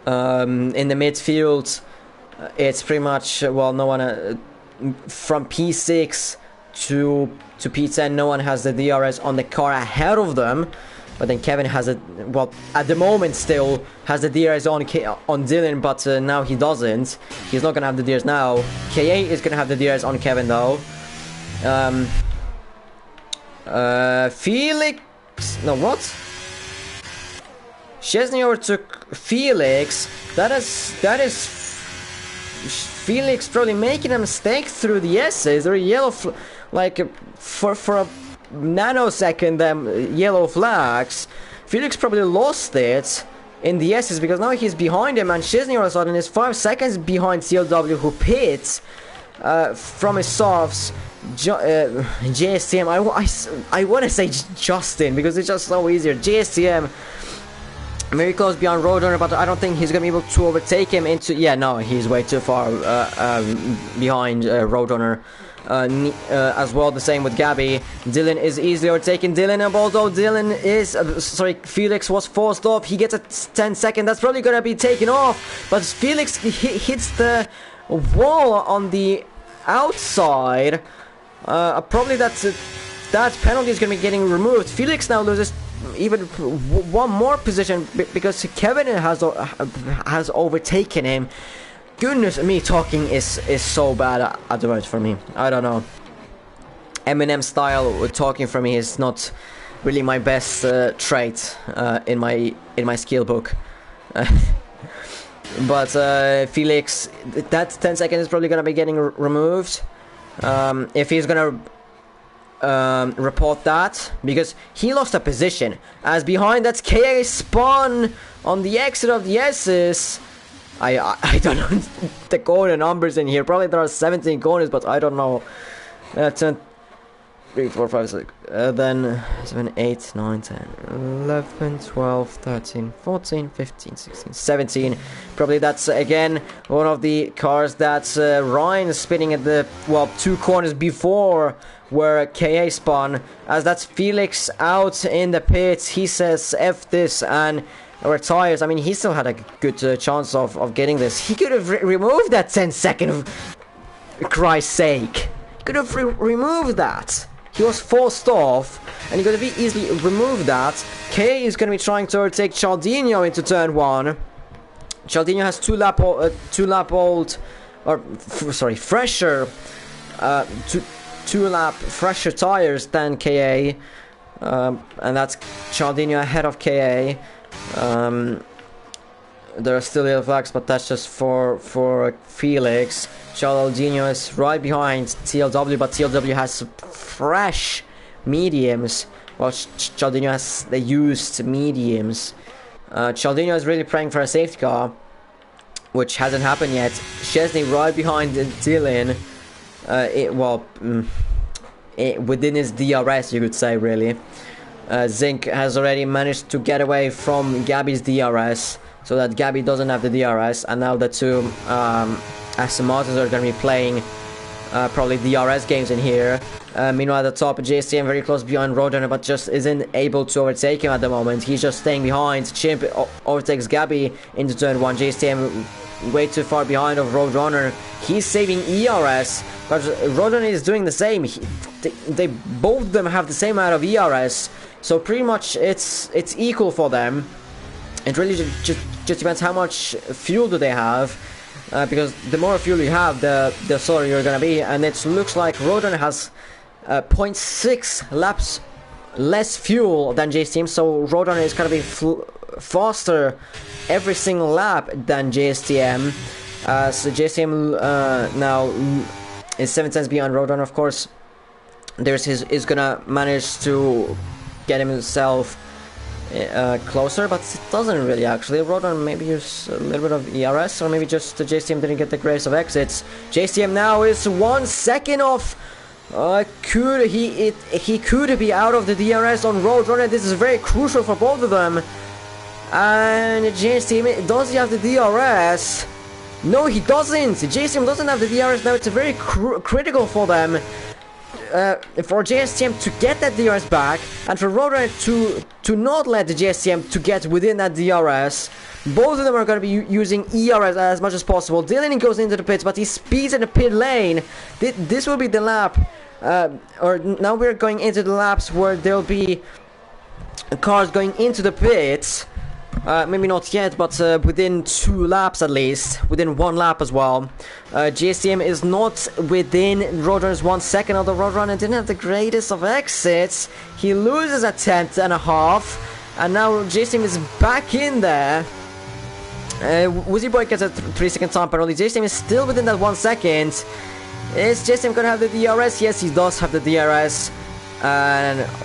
In the midfield, it's pretty much, well, no one from P6 to P10, no one has the DRS on the car ahead of them. But then Kevin has it, well, at the moment still has the DRS on Dylan, but now he doesn't. He's not gonna have the DRS now. KA is gonna have the DRS on Kevin though. Felix, no, what? Szczesny overtook Felix. That is Felix probably making a mistake through the S's. There are yellow, like for a nanosecond, yellow flags. Felix probably lost it in the S's because now he's behind him, and Szczesny all of a sudden is 5 seconds behind CLW, who pits from his softs. JSTM, I want to say Justin because it's just so easier. JSTM very close beyond Roadrunner, but I don't think he's gonna be able to overtake him into. Yeah, no, he's way too far behind Roadrunner. As well, the same with Gabby. Dylan is easily overtaken. Although Dylan is Felix was forced off. He gets a 10-second. That's probably gonna be taken off, but Felix hits the wall on the outside. Probably that penalty is gonna be getting removed. Felix now loses even one more position because Kevin has overtaken him. Goodness me, talking is so bad at the moment for me. I don't know. Eminem style talking for me is not really my best trait in my skill book. But Felix, that 10 seconds is probably gonna be getting removed. If he's gonna report that, because he lost a position. As behind, that's KA spun on the exit of the S's. I don't know the corner numbers in here. Probably there are 17 corners, but I don't know. 10, 3, 4, 5, 6, then 7, 8, 9, 10, 11, 12, 13, 14, 15, 16, 17. Probably that's again one of the cars that's Ryan spinning at the, well, 2 corners before where KA spun. As that's Felix out in the pits. He says F this and retires. I mean, he still had a good chance of getting this. He could have removed that 10-second, for Christ's sake. He could have removed that. He was forced off, and he could have easily removed that. K is going to be trying to overtake Charldinho into turn 1. Charldinho has two lap fresher tires than KA, and that's Charldinho ahead of KA. There are still yellow flags, but that's just for Felix. Charldinho is right behind TLW, but TLW has fresh mediums, while Charldinho has the used mediums. Charldinho is really praying for a safety car, which hasn't happened yet. Szczesny right behind Dylan. Within his DRS, you could say, really. Zink has already managed to get away from Gabby's DRS, so that Gabby doesn't have the DRS, and now the two Aston Martins are going to be playing probably DRS games in here. Meanwhile, at the top, JSTM very close behind Roadrunner, but just isn't able to overtake him at the moment. He's just staying behind. Chimp overtakes Gabby into turn 1. JSTM way too far behind of Roadrunner. He's saving ERS, but Roadrunner is doing the same. They both of them have the same amount of ERS, so pretty much it's equal for them. It really just depends how much fuel do they have. Because the more fuel you have, the slower you're gonna be, and it looks like Roadrunner has 0.6 laps less fuel than JSTM, so Roadrunner is gonna be faster every single lap than JSTM. So JSTM now is 7 tenths behind Roadrunner. Of course, is gonna manage to get himself closer, but it doesn't really actually. Roadrunner maybe use a little bit of ERS, or maybe just the JSTM didn't get the grace of exits. JSTM now is 1 second off. He could be out of the DRS on Roadrunner. This is very crucial for both of them. And JSTM, does he have the DRS? No, he doesn't. JSTM doesn't have the DRS now. It's very critical for them. For JSTM to get that DRS back, and for Roadrunner to not let the JSTM to get within that DRS. Both of them are going to be using ERS as much as possible. Dylan goes into the pits, but he speeds in the pit lane. This will be the lap, or now we're going into the laps where there'll be cars going into the pits. Maybe not yet, but within 2 laps at least. Within 1 lap as well. JSTM is not within Roadrunner's 1 second, although Roadrunner didn't have the greatest of exits. He loses a 10.5, and now JSTM is back in there. Woozy Boy gets a 3-second time penalty. JSTM is still within that 1 second. Is JSTM gonna have the DRS? Yes, he does have the DRS.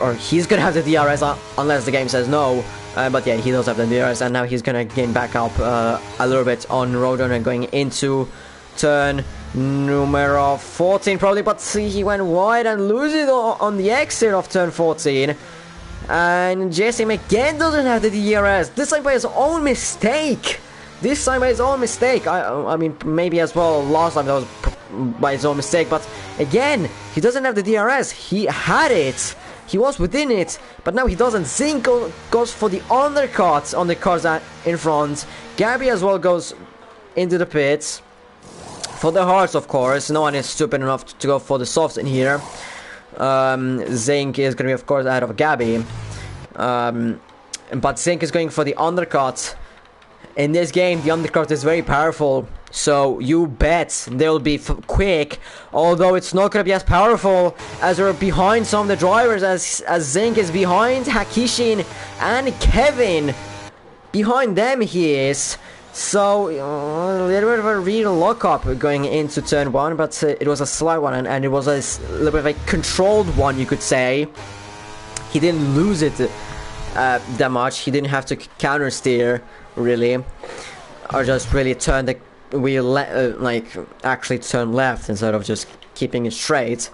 Or he's gonna have the DRS unless the game says no. But yeah, he does have the DRS, and now he's gonna gain back up a little bit on Roadrunner going into turn numero 14 probably, but see, he went wide and loses it on the exit of turn 14. And JSTM again doesn't have the DRS, this time by his own mistake. I mean, maybe as well last time that was by his own mistake, but again, he doesn't have the DRS. He had it. He was within it, but now he doesn't. Zink goes for the undercut on the cars in front. Gabby as well goes into the pits. For the hards, of course. No one is stupid enough to go for the softs in here. Zink is going to be, of course, ahead of Gabby. But Zink is going for the undercut. In this game, the undercut is very powerful. So you bet they'll be quick, although it's not going to be as powerful as they're behind some of the drivers, as Zink is behind Hakishin and Kevin. Behind them he is. So a little bit of a real lockup going into turn 1, but it was a slight one, and it was a little bit of a controlled one, you could say. He didn't lose it that much. He didn't have to counter steer really, or just really turn the wheel like actually turn left instead of just keeping it straight.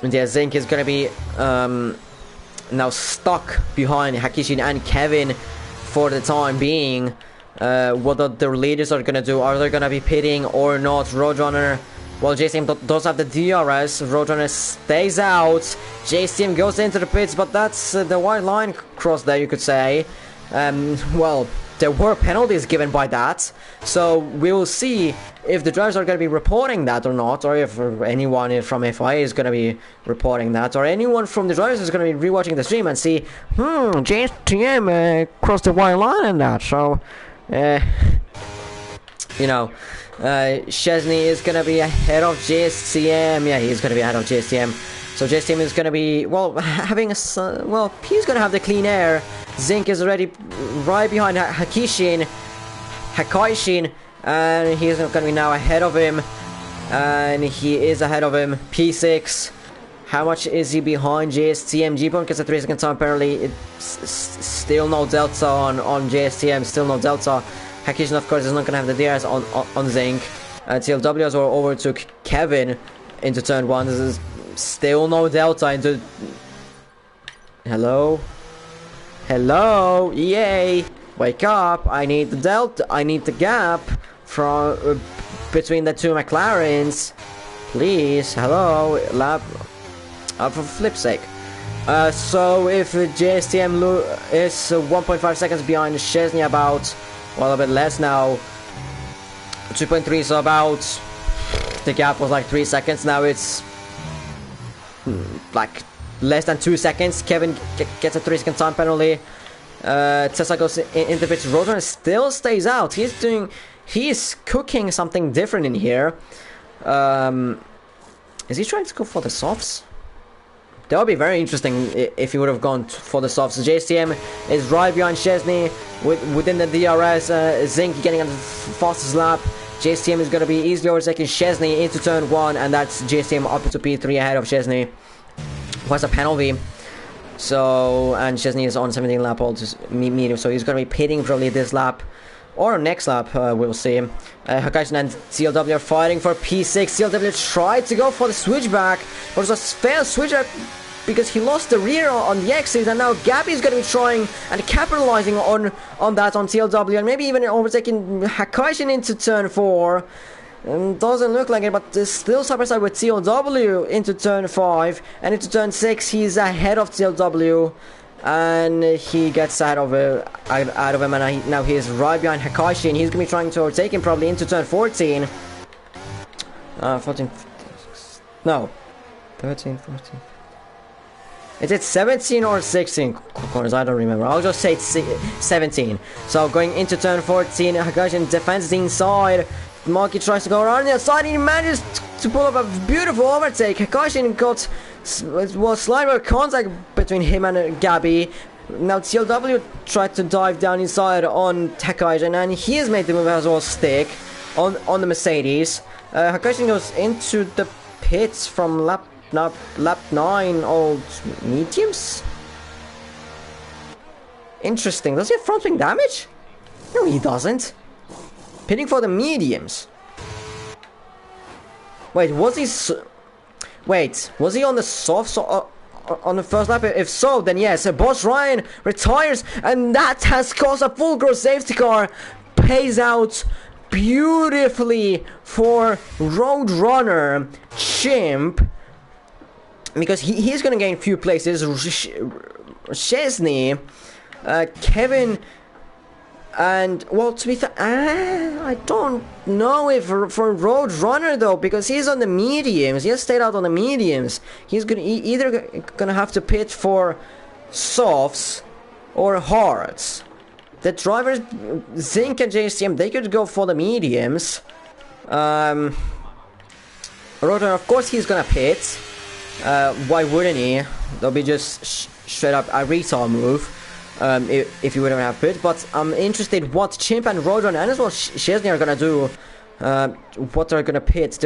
And yeah, Zink is gonna be now stuck behind Hakishin and Kevin for the time being. What the leaders are gonna do, are they gonna be pitting or not? Roadrunner, well, JSTM does have the DRS. Roadrunner stays out. JSTM goes into the pits, but that's the white line cross there, you could say. Well, there were penalties given by that, so we will see if the drivers are going to be reporting that or not, or if anyone from FIA is going to be reporting that, or anyone from the drivers is going to be rewatching the stream and see, JSTM crossed the white line in that, so, you know, Chesney is going to be ahead of JSTM. Yeah, he's going to be ahead of JSTM. So JSTM is going to be, well, having a, well, he's going to have the clean air. Zink is already right behind Hakishin, and he's going to be now ahead of him. And he is ahead of him. P6. How much is he behind JSTM? G-Pump gets a 3-second time penalty. It's still no delta on JSTM. Still no delta. Hakishin, of course, is not going to have the DRS on Zink. TLW as well over to Kevin into turn 1. This is still no delta into... Hello? Hello? Yay! Wake up! I need the delta. I need the gap from between the two McLarens. Please. Hello? Lap. for flip's sake. So if JSTM is 1.5 seconds behind Chesney, about, well, a bit less now, 2.3, so about, the gap was like 3 seconds, now it's like less than 2 seconds. Kevin gets a 3-second time penalty. Tessa goes in the pitch. Roadrunner still stays out. He's cooking something different in here. Is he trying to go for the softs? That would be very interesting if he would have gone for the softs. JSTM is right behind Chesney within the DRS. Zink getting on the fastest lap. JSTM is going to be easily overtaking Chesney into turn 1, and that's JSTM up to P3 ahead of Chesney. What's a penalty? So, and Chesney is on 17 lap old medium, so he's going to be pitting probably this lap or next lap, we'll see. Hakaisen and CLW are fighting for P6. CLW tried to go for the switchback, but it was a failed switchback because he lost the rear on the exit, and now Gabby's going to be trying and capitalizing on that on CLW, and maybe even overtaking Hakaisen into turn 4. Doesn't look like it, but still side by side with CLW into turn 5, and into turn 6 he's ahead of CLW, and he gets out of him, and now he is right behind Hakashi, and he's gonna be trying to overtake him probably into turn 14. 14, 15, no, 13, 14. Is it 17 or 16 corners? I don't remember. I'll just say it's 17. So going into turn 14, Hakashi defends the inside. Monkey tries to go around the outside, and he manages to pull up a beautiful overtake. Hakashi got slight contact between him and Gabby. Now CLW tried to dive down inside on Hakashi, and he has made the move as well stick on the Mercedes. Hakashi goes into the pits from lap 9 old mediums. Interesting. Does he have front wing damage? No, he doesn't. Pitting for the mediums. Wait, was he on the softs on the first lap? If so, then yes. Boss Ryan retires, and that has caused a full gross safety car. Pays out beautifully for Roadrunner Chimp, because he's going to gain few places. Chesney, Kevin, and, well, to be fair, I don't know if for Roadrunner though, because he's on the mediums. He has stayed out on the mediums. He's either gonna have to pit for softs or hards. The drivers, Zink and JSTM, they could go for the mediums. Roadrunner, of course, he's gonna pit. Why wouldn't he? That'll be just straight up a retard move. If you wouldn't have pit, but I'm interested what Chimp and Roadrunner and as well Chesney are gonna do. What they're gonna pit.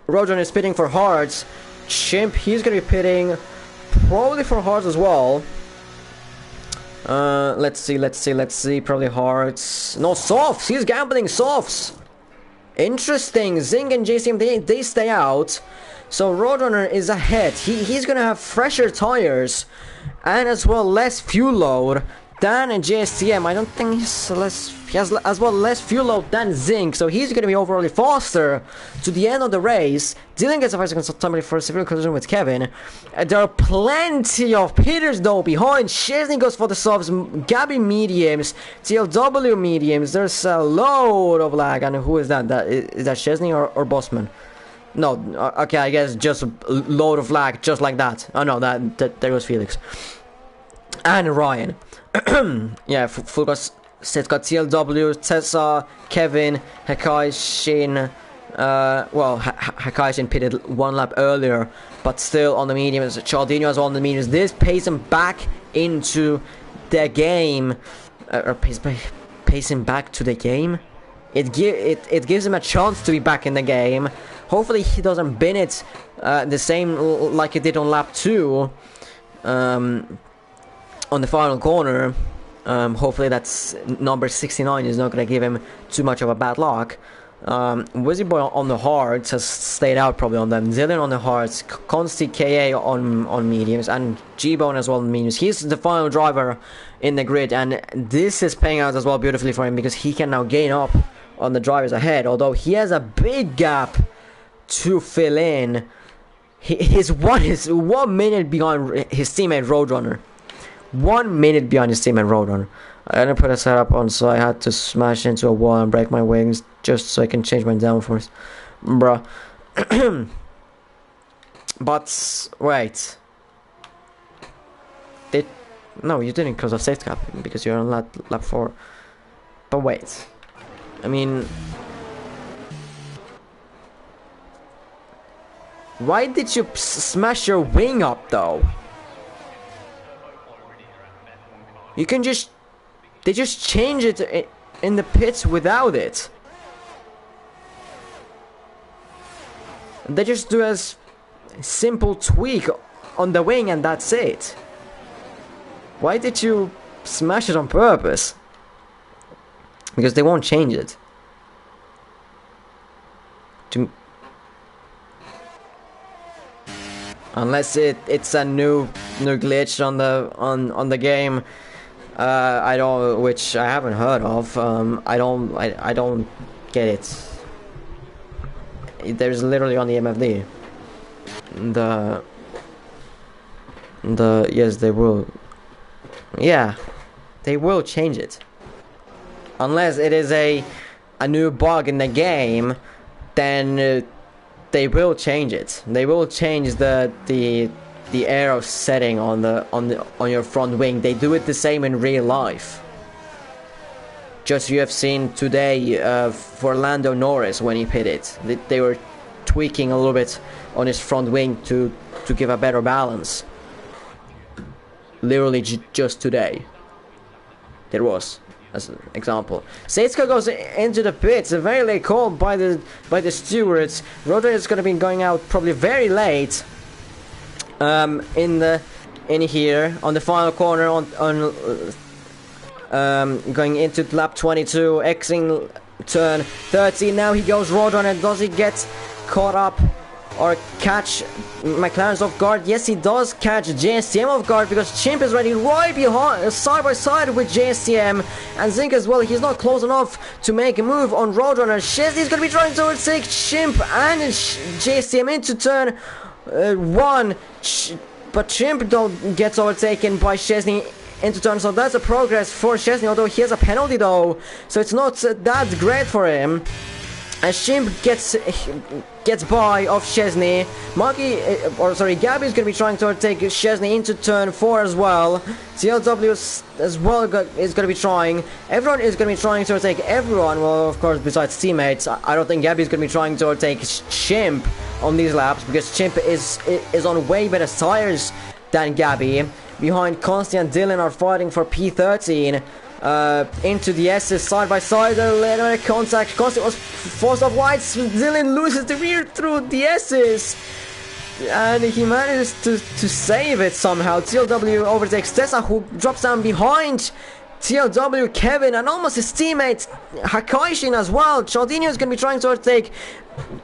Roadrunner is pitting for hards. Chimp, he's gonna be pitting probably for hards as well. Let's see. Probably hards. No, softs. He's gambling softs. Interesting. Zing and JCM, they stay out. So Roadrunner is ahead. He's gonna have fresher tires and as well less fuel load than JSTM. I don't think he has as well less fuel load than Zink, so he's gonna be overall faster to the end of the race. Dylan gets a 5 second time for a severe collision with Kevin. There are plenty of pitters though behind. Chesney goes for the softs, Gabby mediums, TLW mediums. There's a load of lag, and who is that? Is that Chesney or Bossman? No, okay, I guess just a load of lag, just like that. Oh no, that there was Felix. And Ryan. Yeah, full got TLW, Tessa, Kevin, Hakaishin. Well, Hakaishin pitted one lap earlier, but still on the mediums. Charldinho as well on the mediums. This pays him back into the game. Or pays him back to the game. It gives him a chance to be back in the game. Hopefully he doesn't bin it the same like he did on lap 2 on the final corner. Hopefully that's number 69 is not going to give him too much of a bad luck. Wizzy Boy on the hards has stayed out probably on them. Zillion on the hards, Consti KA on mediums, and G-Bone as well on mediums. He's the final driver in the grid, and this is paying out as well beautifully for him because he can now gain up on the drivers ahead, although he has a big gap to fill in. His 1 minute behind his teammate Roadrunner. 1 minute behind his teammate Roadrunner. I didn't put a setup on, so I had to smash into a wall and break my wings just so I can change my downforce. Bruh. But wait. No, you didn't because of safety cap, because you're on lap 4. But wait. I mean, why did you smash your wing up though? You can just... They just change it in the pits without it. They just do a simple tweak on the wing and that's it. Why did you smash it on purpose? Because they won't change it. Unless it's a new glitch on the game. I don't, which I haven't heard of. I don't get it. There's literally on the MFD. Yes, they will. Yeah, they will change it. Unless it is a new bug in the game, then they will change it. They will change the aero setting on your front wing. They do it the same in real life. Just you have seen today for Lando Norris when he pitted, they were tweaking a little bit on his front wing to give a better balance. Literally just today. There was, as an example. Seiska goes into the pits, a very late call by the stewards. Rotor is going to be going out probably very late. In here on the final corner going into lap 22, exiting turn 13. Now he goes Roadrunner. Does he get caught up or catch McLaren's off guard? Yes, he does catch JSTM off guard, because Chimp is ready right behind, side by side with JSTM, and Zink as well. He's not close enough to make a move on Roadrunner. Chesney's going to be trying to overtake Chimp and JSTM into turn 1, but Chimp don't gets overtaken by Chesney into turn, so that's a progress for Chesney, although he has a penalty though, so it's not that great for him. And Chimp gets by off Chesney. Gabby's gonna be trying to overtake Chesney into turn 4 as well. TLW as well is gonna be trying. Everyone is gonna be trying to overtake everyone. Well, of course, besides teammates. I don't think Gabby's gonna be trying to overtake Chimp on these laps, because Chimp is on way better tires than Gabby. Behind Consti and Dylan are fighting for P13. Into the S's side by side, a little bit of contact. Consti was forced off wide. Dylan loses the rear through the S's, and he manages to save it somehow. TLW overtakes Tessa, who drops down behind TLW, Kevin, and almost his teammate Hakaishin as well. Charldinho is going to be trying to overtake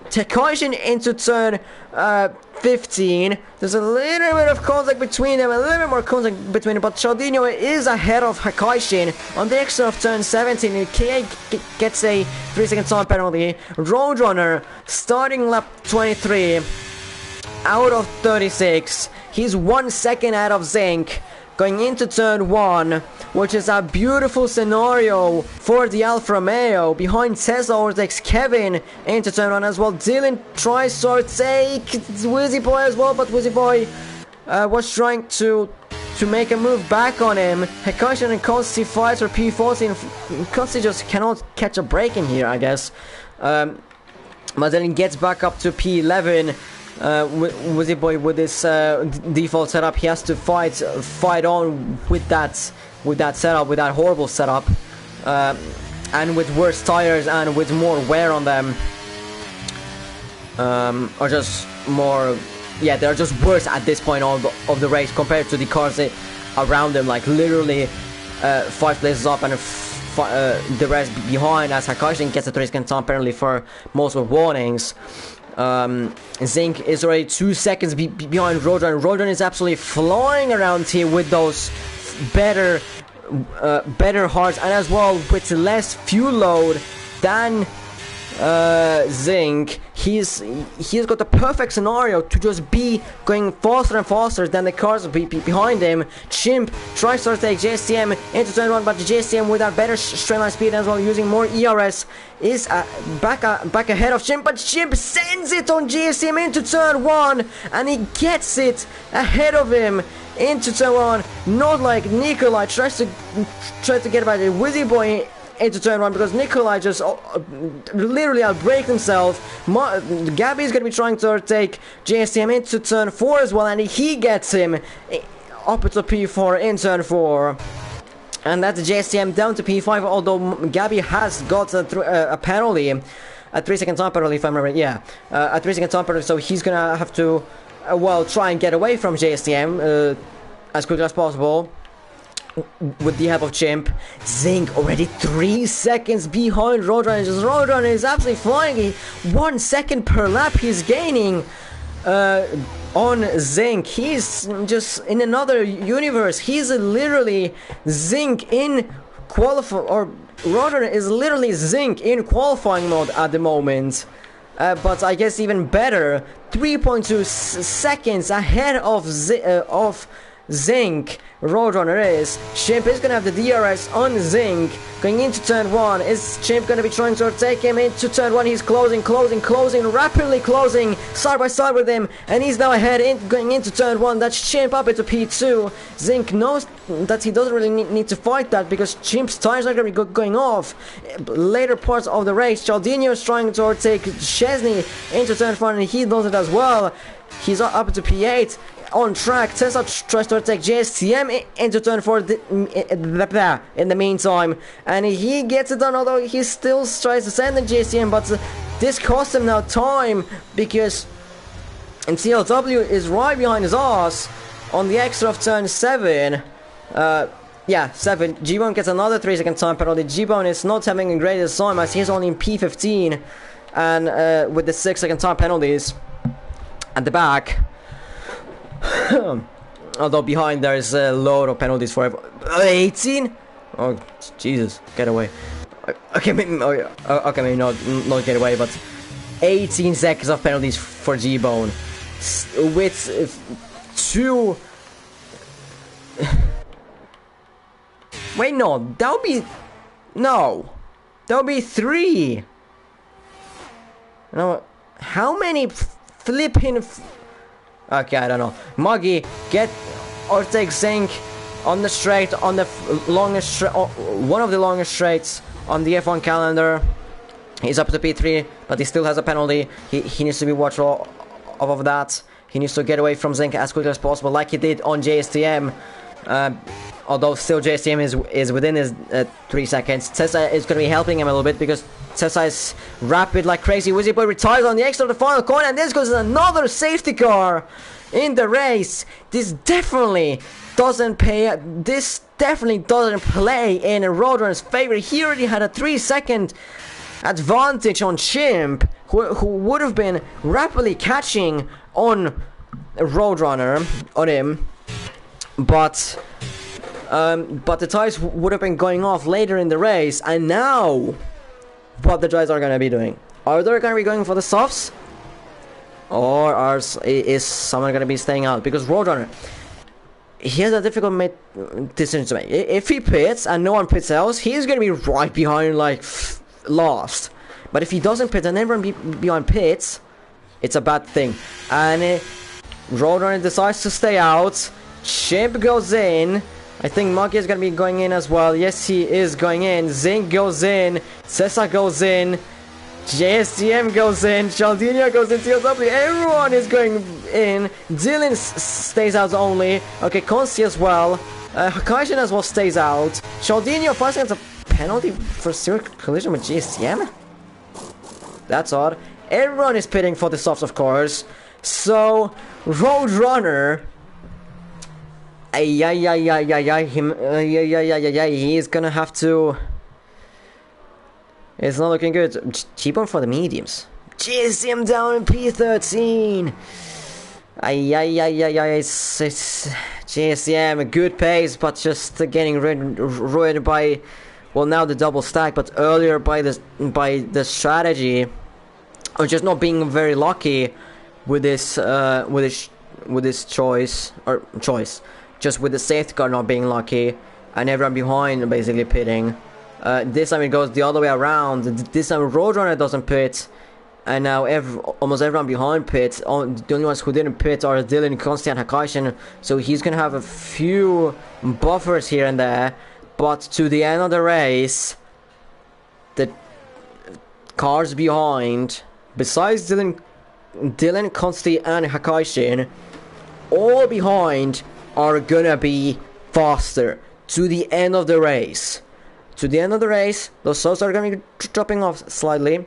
Hakaishin into turn 15. There's a little bit of contact between them, a little bit more contact between them, but Charldinho is ahead of Hakaishin on the exit of turn 17. KA gets a 3-second time penalty. Roadrunner starting lap 23 out of 36. He's 1 second out of Zink going into turn 1, which is a beautiful scenario for the Alfa Romeo. Behind Tessa overtakes Kevin into turn 1 as well. Dylan tries to overtake Wizzy Boy as well, but Wizzy Boy was trying to make a move back on him. Hekaishin and Consti fights for P14. Consti just cannot catch a break in here, I guess. But then gets back up to P11. Wizzy Boy with this default setup, he has to fight on with that setup, with that horrible setup, and with worse tires and with more wear on them, or just more, yeah, they're just worse at this point of the race compared to the cars around them, like literally 5 places up and the rest behind, as Hakaishin gets a 3-second time penalty for multiple warnings. Zink is already 2 seconds behind Roadrunner. Roadrunner is absolutely flying around here with those better hearts, and as well with less fuel load than Zinc, he's got the perfect scenario to just be going faster and faster than the cars behind him. Chimp tries to take JSTM into turn 1, but JSTM with that better straight line speed as well, using more ERS, is back ahead of Chimp, but Chimp sends it on JSTM into turn 1, and he gets it ahead of him into turn 1, not like Nikolai tries to get by the Wizzy Boy into turn 1, because Nikolai just literally outbraked himself. Gabby is going to be trying to take JSTM into turn 4 as well, and he gets him up to P4 in turn 4. And that's JSTM down to P5, although Gabby has got a penalty, a 3-second time penalty if I remember, yeah. A 3-second time penalty, so he's going to have to, well, try and get away from JSTM as quickly as possible. With the help of Chimp. Zinc already 3 seconds behind Roadrunner. Roadrunner is absolutely flying. 1 second per lap he's gaining on Zinc. He's just in another universe. He's literally Zinc in qualifying, or Roadrunner is literally Zinc in qualifying mode at the moment. But I guess even better, 3.2 seconds ahead of Zinc. Roadrunner is. Chimp is gonna have the DRS on Zinc going into turn 1. Is Chimp gonna be trying to take him into turn 1? He's closing, rapidly closing side by side with him, and he's now ahead going into turn 1. That's Chimp up into P2. Zinc knows that he doesn't really need to fight that, because Chimp's tires are gonna be going off later parts of the race. Charldinho is trying to overtake Chesney into turn 1, and he does it as well. He's up to P8. On track, Tesla tries to attack JSTM into turn 4 in the meantime, and he gets it done, although he still tries to send the JSTM, but this costs him now time, because CLW is right behind his ass on the extra of turn 7. Yeah, 7. G-Bone gets another 3-second time penalty. G-Bone is not having a greatest time, as he's only in P15, and with the 6-second time penalties at the back. Although behind there is a load of penalties for 18. Oh Jesus, get away. Okay, maybe, okay, maybe not get away, but 18 seconds of penalties for G-Bone with 2. Wait, no, that would be 3. No, how many flipping? Okay, I don't know. Muggy, get or take Zinc on the straight, on the longest, one of the longest straights on the F1 calendar. He's up to P3, but he still has a penalty. He needs to be watchful of that. He needs to get away from Zinc as quickly as possible, like he did on JSTM. Although still JSTM is within his 3 seconds. Tessa is going to be helping him a little bit, because Tessa is rapid like crazy. Wizzy Boy retires on the exit of the final corner, and this goes another safety car in the race. This definitely doesn't play in Roadrunner's favor. He already had a 3-second advantage on Chimp, who would have been rapidly catching on Roadrunner, on him, but the tires would have been going off later in the race. And now, what the guys are going to be doing? Are they going to be going for the softs? Or is someone going to be staying out? Because Roadrunner, he has a difficult decision to make. If he pits and no one pits else, he's going to be right behind, like, last. But if he doesn't pit and everyone behind pits, it's a bad thing. And Roadrunner decides to stay out. Chimp goes in. I think Monkey is going to be going in as well. Yes, he is going in. Zinc goes in. Cessa goes in. JSTM goes in. Charldinho goes in. CLW. Everyone is going in. Dylan stays out only. Okay, Consti as well. Kaijin as well stays out. Charldinho finally gets a penalty for serious collision with JSTM. That's odd. Everyone is pitting for the softs, of course. So, Roadrunner... he's gonna have to... It's not looking good. Cheaper for the mediums. JSM down in P13. It's JSM, a good pace, but just getting ruined by well, now the double stack, but earlier by the strategy, or just not being very lucky with this choice, just with the safety car not being lucky, and everyone behind basically pitting. This time it goes the other way around. This time Roadrunner doesn't pit, and now almost everyone behind pits. The only ones who didn't pit are Dylan, Konsti, and Hakaishin, so he's gonna have a few buffers here and there. But to the end of the race, the cars behind, besides Dylan, Konsti, and Hakaishin, all behind are gonna be faster to the end of the race. To the end of the race, those souls are gonna be dropping off slightly,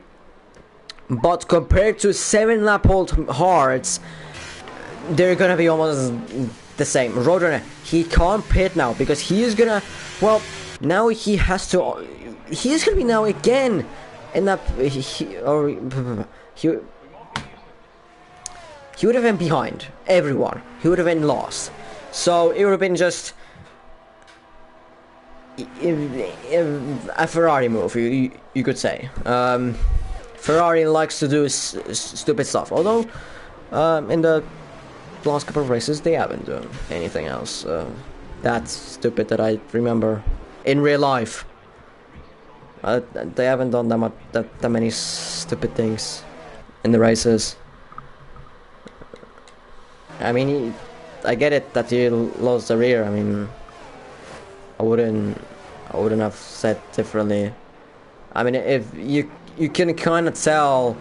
but compared to 7 lap hold hards, they're gonna be almost the same. Roadrunner, he can't pit now because he is gonna, well, now he has to, he's gonna be now again in that, he would have been behind everyone. He would have been lost. So it would have been just a Ferrari move, you could say. Ferrari likes to do stupid stuff. Although in the last couple of races they haven't done anything else that stupid that I remember in real life. They haven't done that many stupid things in the races. I mean, I get it that you lost the rear. I mean, I wouldn't have said differently. I mean, if you can kind of tell,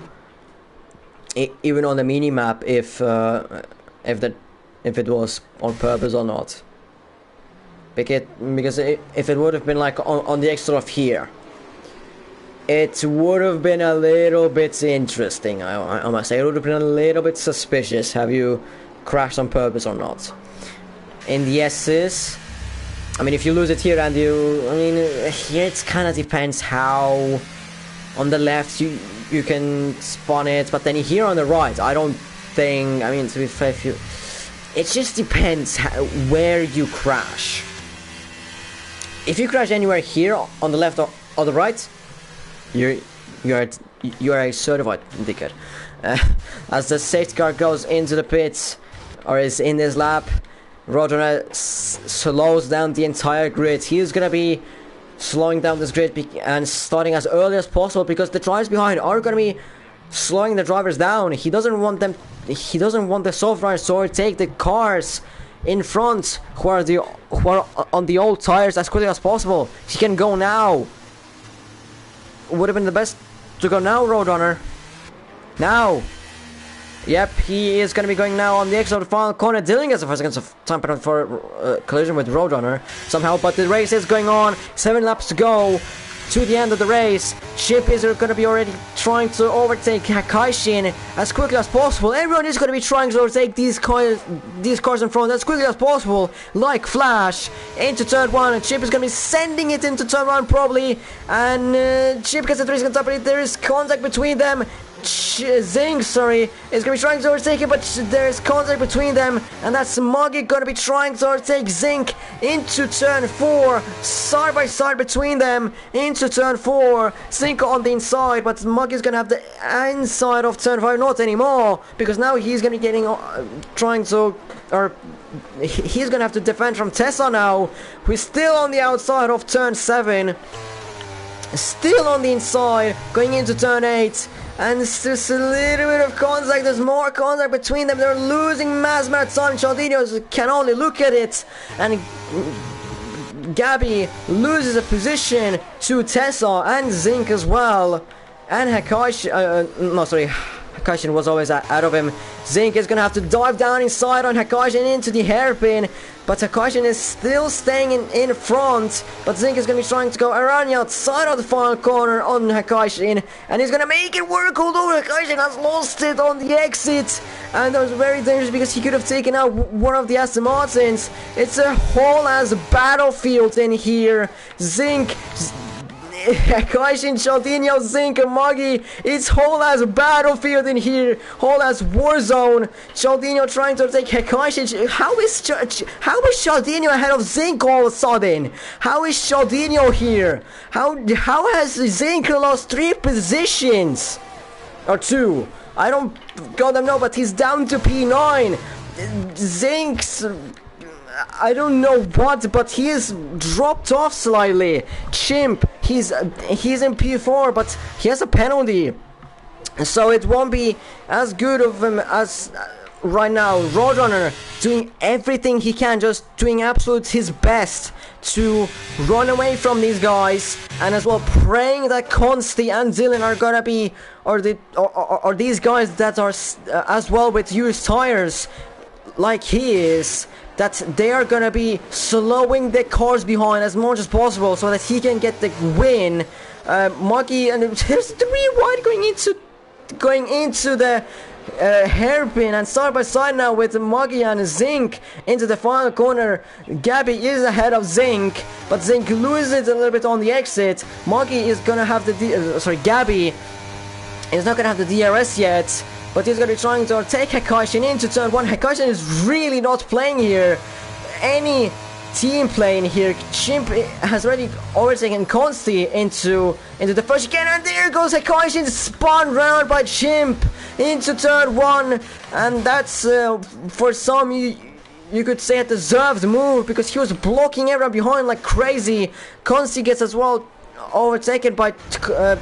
even on the mini map, if it was on purpose or not. Because if it would have been like on the exit of here, it would have been a little bit interesting. I must say, it would have been a little bit suspicious. Have you crashed on purpose or not? In the S's, I mean, if you lose it here and here it kind of depends how. On the left you can spawn it, but then here on the right, I don't think. I mean, to be fair, it just depends where you crash. If you crash anywhere here on the left or the right, you are a certified dickhead. As the safety car goes into the pits, or is in this lap, Roadrunner slows down the entire grid. He's gonna be slowing down this grid and starting as early as possible, because the drivers behind are gonna be slowing the drivers down. He doesn't want the soft riders to overtake the cars in front who are on the old tires as quickly as possible. He can go now. Would have been the best to go now, Roadrunner. Now. Yep, he is going to be going now on the exit of the final corner. Dylan gets the first seconds of time penalty for collision with Roadrunner somehow, but the race is going on. 7 laps to go to the end of the race. Chip is going to be already trying to overtake Hakaishin as quickly as possible. Everyone is going to be trying to overtake these cars in front as quickly as possible, like Flash, into turn 1, and Chip is going to be sending it into turn 1 probably, and Chip gets the 3 seconds up, but there is contact between them. Zing, sorry, is going to be trying to overtake it, but there's contact between them, and that's Muggy going to be trying to overtake Zink into turn 4, side by side between them, into turn 4, Zink on the inside, but Muggy's going to have the inside of turn 5, not anymore, because now he's going to be getting, he's going to have to defend from Tessa now, who's still on the outside of turn 7, still on the inside, going into turn 8, and it's just a little bit of contact. There's more contact between them. They're losing mass marathon. Charldinho can only look at it, and Gabby loses a position to Tessa and Zink as well, and Hakaishin was always out of him. Zink is gonna have to dive down inside on Hakaishin into the hairpin, but Hakaishin is still staying in front, but Zink is gonna be trying to go around the outside of the final corner on Hakaishin, and he's gonna make it work, although Hakaishin has lost it on the exit, and that was very dangerous because he could have taken out one of the Aston Martins. It's a whole ass battlefield in here. Zink Hekaishin, Charldinho, Zinc, and Muggy. It's whole as battlefield in here. Whole as war zone. Charldinho trying to take Hekaishin. How is Charldinho ahead of Zinc all of a sudden? How is Charldinho here? How has Zinc lost 3 positions? Or 2. I don't gotta know, but he's down to P9. Zinc's... I don't know what, but he is dropped off slightly. Chimp, he's in P4, but he has a penalty, so it won't be as good of him as right now. Roadrunner doing everything he can, just doing absolute his best to run away from these guys, and as well praying that Consti and Dylan are gonna be, or these guys that are as well with used tires, like he is, that they are gonna be slowing the cars behind as much as possible so that he can get the win. Muggy, and there's 3 wide going into the hairpin, and side by side now with Muggy and Zinc into the final corner. Gabby is ahead of Zinc, but Zinc loses it a little bit on the exit. Muggy is gonna have the Gabby is not gonna have the DRS yet, but he's going to be trying to take Hekaishin into turn 1. Hekaishin is really not playing here any team play in here. Chimp has already overtaken Consti into the first chicane, and there goes Hekaishin, spun round by Chimp into turn 1, and that's for some you could say a deserved move, because he was blocking everyone behind like crazy. Consti gets as well overtaken by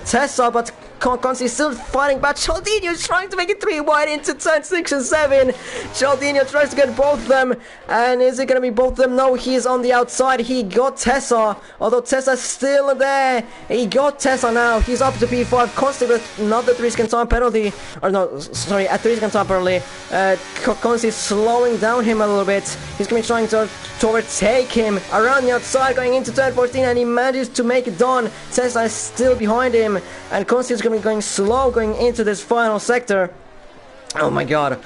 Tessa, but Consti is still fighting back. Charldinho is trying to make it 3 wide into turn 6 and 7. Charldinho tries to get both of them, and is it gonna be both of them? No, he's on the outside. He got Tessa, although Tessa's still there. He got Tessa now. He's up to P5. Consti with another 3-second time penalty, or no, sorry, a 3-second time penalty. Consti slowing down him a little bit. He's gonna be trying to overtake him around the outside going into turn 14, and he manages to make it done. Tessa is still behind him, and Consti is going to be going slow going into this final sector. Oh my god.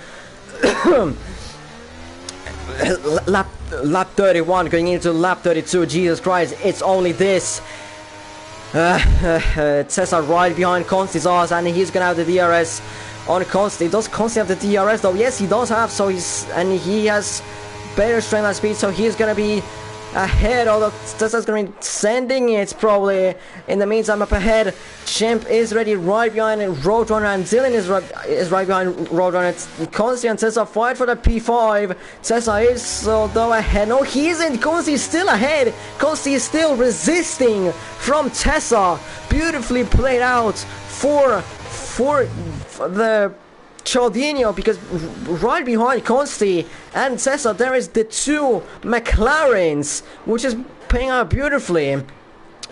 lap 31 going into lap 32. Jesus Christ, it's only this. Tessa right behind Consti's ass, and he's going to have the DRS on Consti. Does Consti have the DRS though? Yes, he does have, so he has better strength and speed, so he's gonna be ahead, although Tessa's gonna be sending it probably. In the meantime, up ahead, Chimp is ready right behind Roadrunner, and Dylan is right behind Roadrunner. Consti and Tessa fight for the P5. Tessa is although ahead. No, he isn't. Consti is still ahead. Consti is still resisting from Tessa. Beautifully played out for the Charldinho, because right behind Consti and Tessa there is the 2 McLarens, which is paying out beautifully.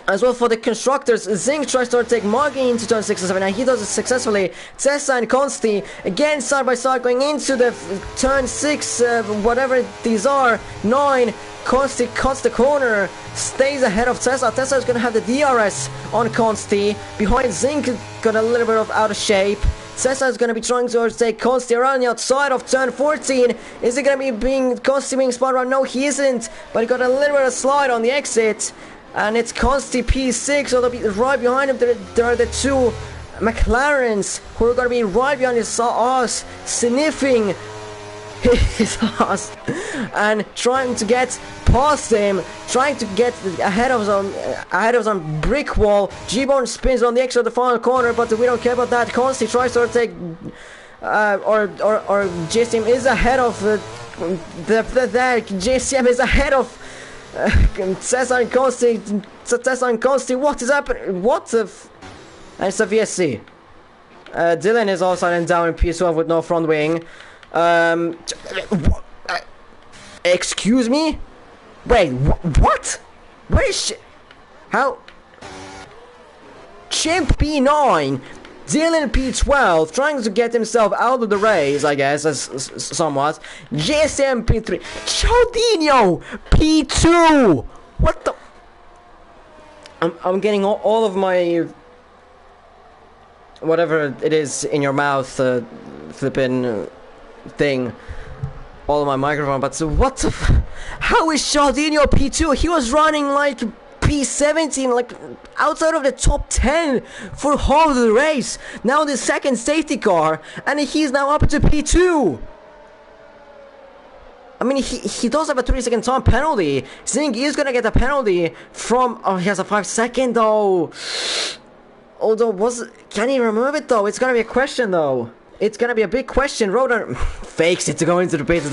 As well for the constructors, Zinc tries to take Muggy into turn 6 and 7, and he does it successfully. Tessa and Consti again side by side going into the turn 6, whatever these are, 9. Consti cuts the corner, stays ahead of Tessa. Tessa is going to have the DRS on Consti. Behind Zinc got a little bit of out of shape. Tessa is going to be trying to take Consti around the outside of turn 14. Is he going to be Consti being spun around? No, he isn't. But he got a little bit of slide on the exit. And it's Consti P6. So right behind him, there are the 2 McLarens who are going to be right behind his ass, sniffing his ass and trying to get past him, trying to get ahead of some brick wall. G-Bone spins on the exit of the final corner, but we don't care about that. Consti tries to take or JCM is ahead of JCM is ahead of Tessa and Consti. Tessa and Consti, what is happening? What if? And it's a VSC. Dylan is also down in P12 with no front wing. Excuse me? Wait, what? Where is she? How? Chimp P9, Dylan P12, trying to get himself out of the race, I guess, somewhat. JSM P3, Charldinho P2. What the? I'm getting all of my whatever it is in your mouth, flipping thing, all of my microphone. But so what the how is Charldinho P2? He was running like P17, like outside of the top 10 for half of the race. Now the second safety car, and he's now up to P2. I mean, he does have a 3-second time penalty. Zink is gonna get a penalty from... Oh, he has a 5-second though. Although, can he remove it though? It's gonna be a question though. It's gonna be a big question. Roder fakes it to go into the pits.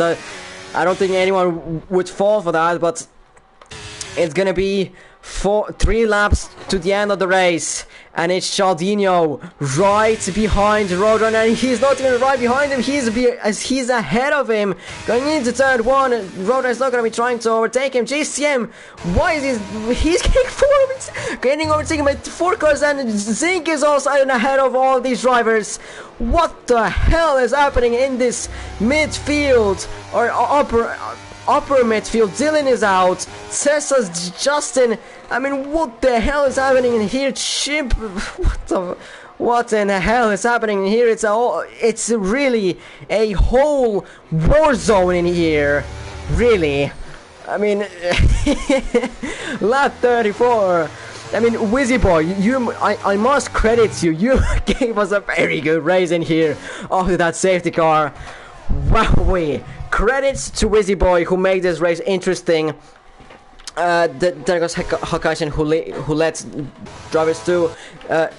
I don't think anyone would fall for that, but it's gonna be 3 laps to the end of the race, and it's charldinho right behind Roadrunner, and he's not even right behind him. He's ahead of him going into turn 1. Roadrunner's not gonna be trying to overtake him. JCM, why is he's getting forward, getting overtaken by 4 cars, and Zink is also ahead of all these drivers. What the hell is happening in this midfield or upper midfield? Dylan is out. Cesar's Justin. I mean, what the hell is happening in here? Chip, what in the hell is happening in here? It's really a whole war zone in here. Really. I mean, lap 34. I mean, Wizzy Boy, I must credit you. You gave us a very good race in here after that safety car. Wowee. Credits to Wizzy Boy who made this race interesting. There goes Hakaisen who lets drivers through.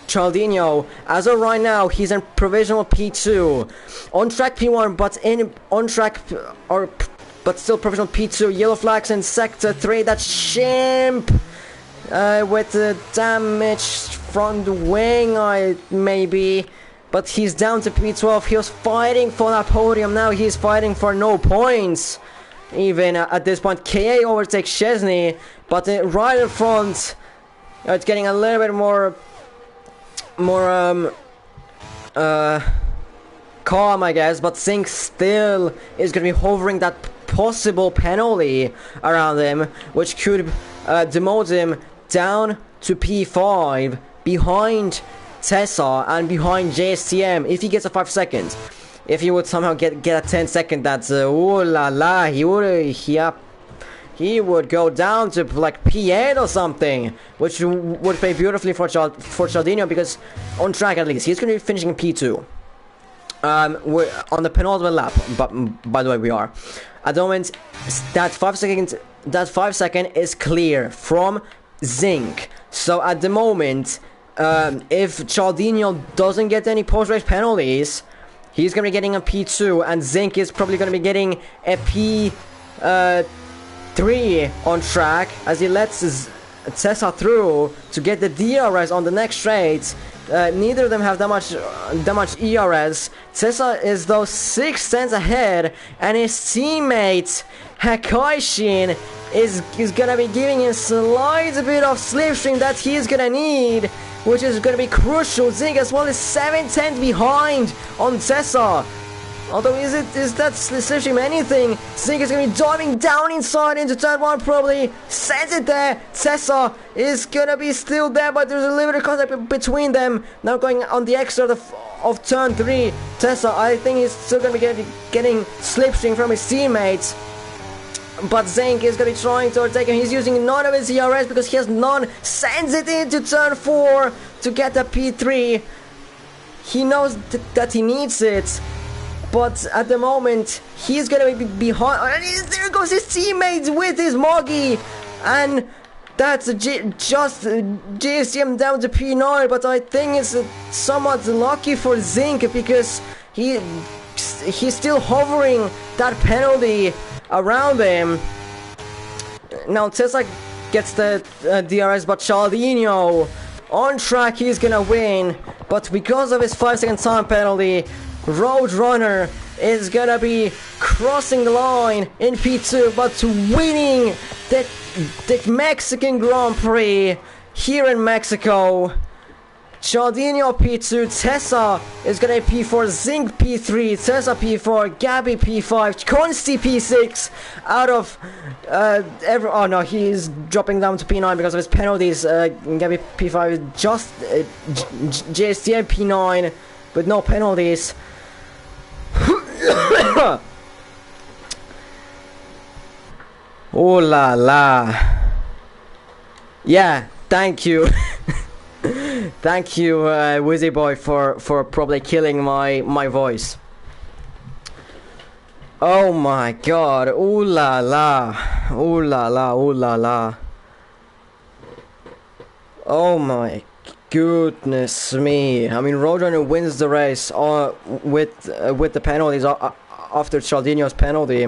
Charldinho, as of right now, he's in provisional P2, on track P1, but still provisional P2. Yellow flags in sector 3. That's Shimp with the damaged front wing, maybe. But he's down to P12. He was fighting for that podium. Now he's fighting for no points. Even at this point, KA overtakes Chesney, but right in front, it's getting a little bit more calm, I guess. But Zink still is going to be hovering that possible penalty around him, which could demote him down to P5 behind Tessa and behind JSTM if he gets a 5 seconds. If he would somehow get a 10-second, that's ooh la la. He would go down to like P8 or something, which would play beautifully for charldinho, because on track at least he's going to be finishing P2. We're on the penultimate lap, but by the way we are at the moment. That 5 second is clear from Zink. So at the moment, if charldinho doesn't get any post-race penalties, he's going to be getting a P2, and Zink is probably going to be getting a P3 on track as he lets Tessa through to get the DRS on the next straight. Neither of them have that much ERS. Tessa is though 6 tenths ahead, and his teammate Hakaishin is gonna be giving him a slight bit of slipstream that he's gonna need, which is gonna be crucial. Zink as well is 7 tenths behind on Tessa. Although is that slipstream anything? Zink is gonna be diving down inside into turn 1, probably sends it there. Tessa is gonna be still there, but there's a little bit of contact between them. Now going on the extra of turn 3, Tessa, I think he's still gonna be getting slipstream from his teammates. But Zink is going to be trying to overtake him. He's using none of his ERS because he has none. Sends it into turn 4 to get the P3. He knows that he needs it. But at the moment, he's going to be behind. And there goes his teammates with his Moggy. And that's just JSM down to P9. But I think it's somewhat lucky for Zink because he's still hovering that penalty around him. Now Tessa gets the DRS, but charldinho on track, he's gonna win, but because of his 5 second time penalty, Roadrunner is gonna be crossing the line in P2, but winning the Mexican Grand Prix here in Mexico. Charldinho P2, Tessa is gonna be P4, Zink P3, Tessa P4, Gabby P5, Consti P6. Out of oh no, he's dropping down to P9 because of his penalties. Gabby P5, just JSTM P9 with no penalties. Oh la la. Yeah, thank you. Thank you, Wizzy Boy, for probably killing my voice. Oh my god, ooh la la, ooh la la, ooh la la. Oh my goodness me. I mean, Roadrunner wins the race with the penalties after Charldinho's penalty.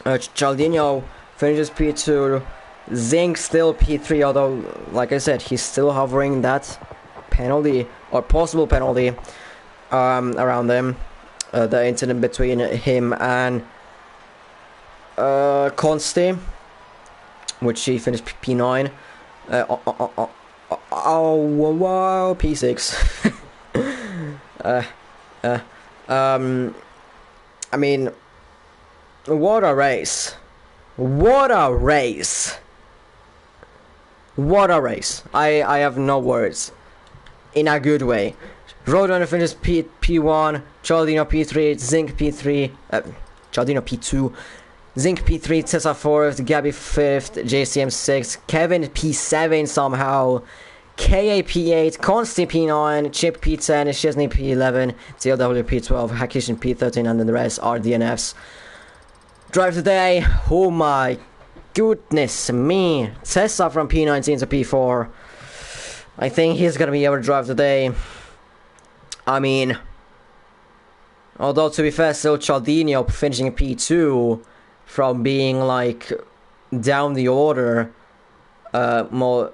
Charldinho finishes P2, Zink still P3, although, like I said, he's still hovering that penalty, or possible penalty, around him. The incident between him and Consti, which he finished P9. Oh wow, P6. I mean, what a race! What a race! What a race! I have no words. In a good way. Roadrunner finishes P1, Charldinho P3, Zink P3, Charldinho P2, Zink P3, Tessa 4th, Gabby 5th, JCM 6th, Kevin P7 somehow, KA P8, Consti P9, Chip P10, Chesney P11, TLW P12, Hakishin P13, and then the rest are DNFs. Drive today, oh my goodness me, Tessa from P19 to P4. I think he's gonna be able to drive today. I mean, although to be fair, still Charldinho finishing P2 from being like down the order, more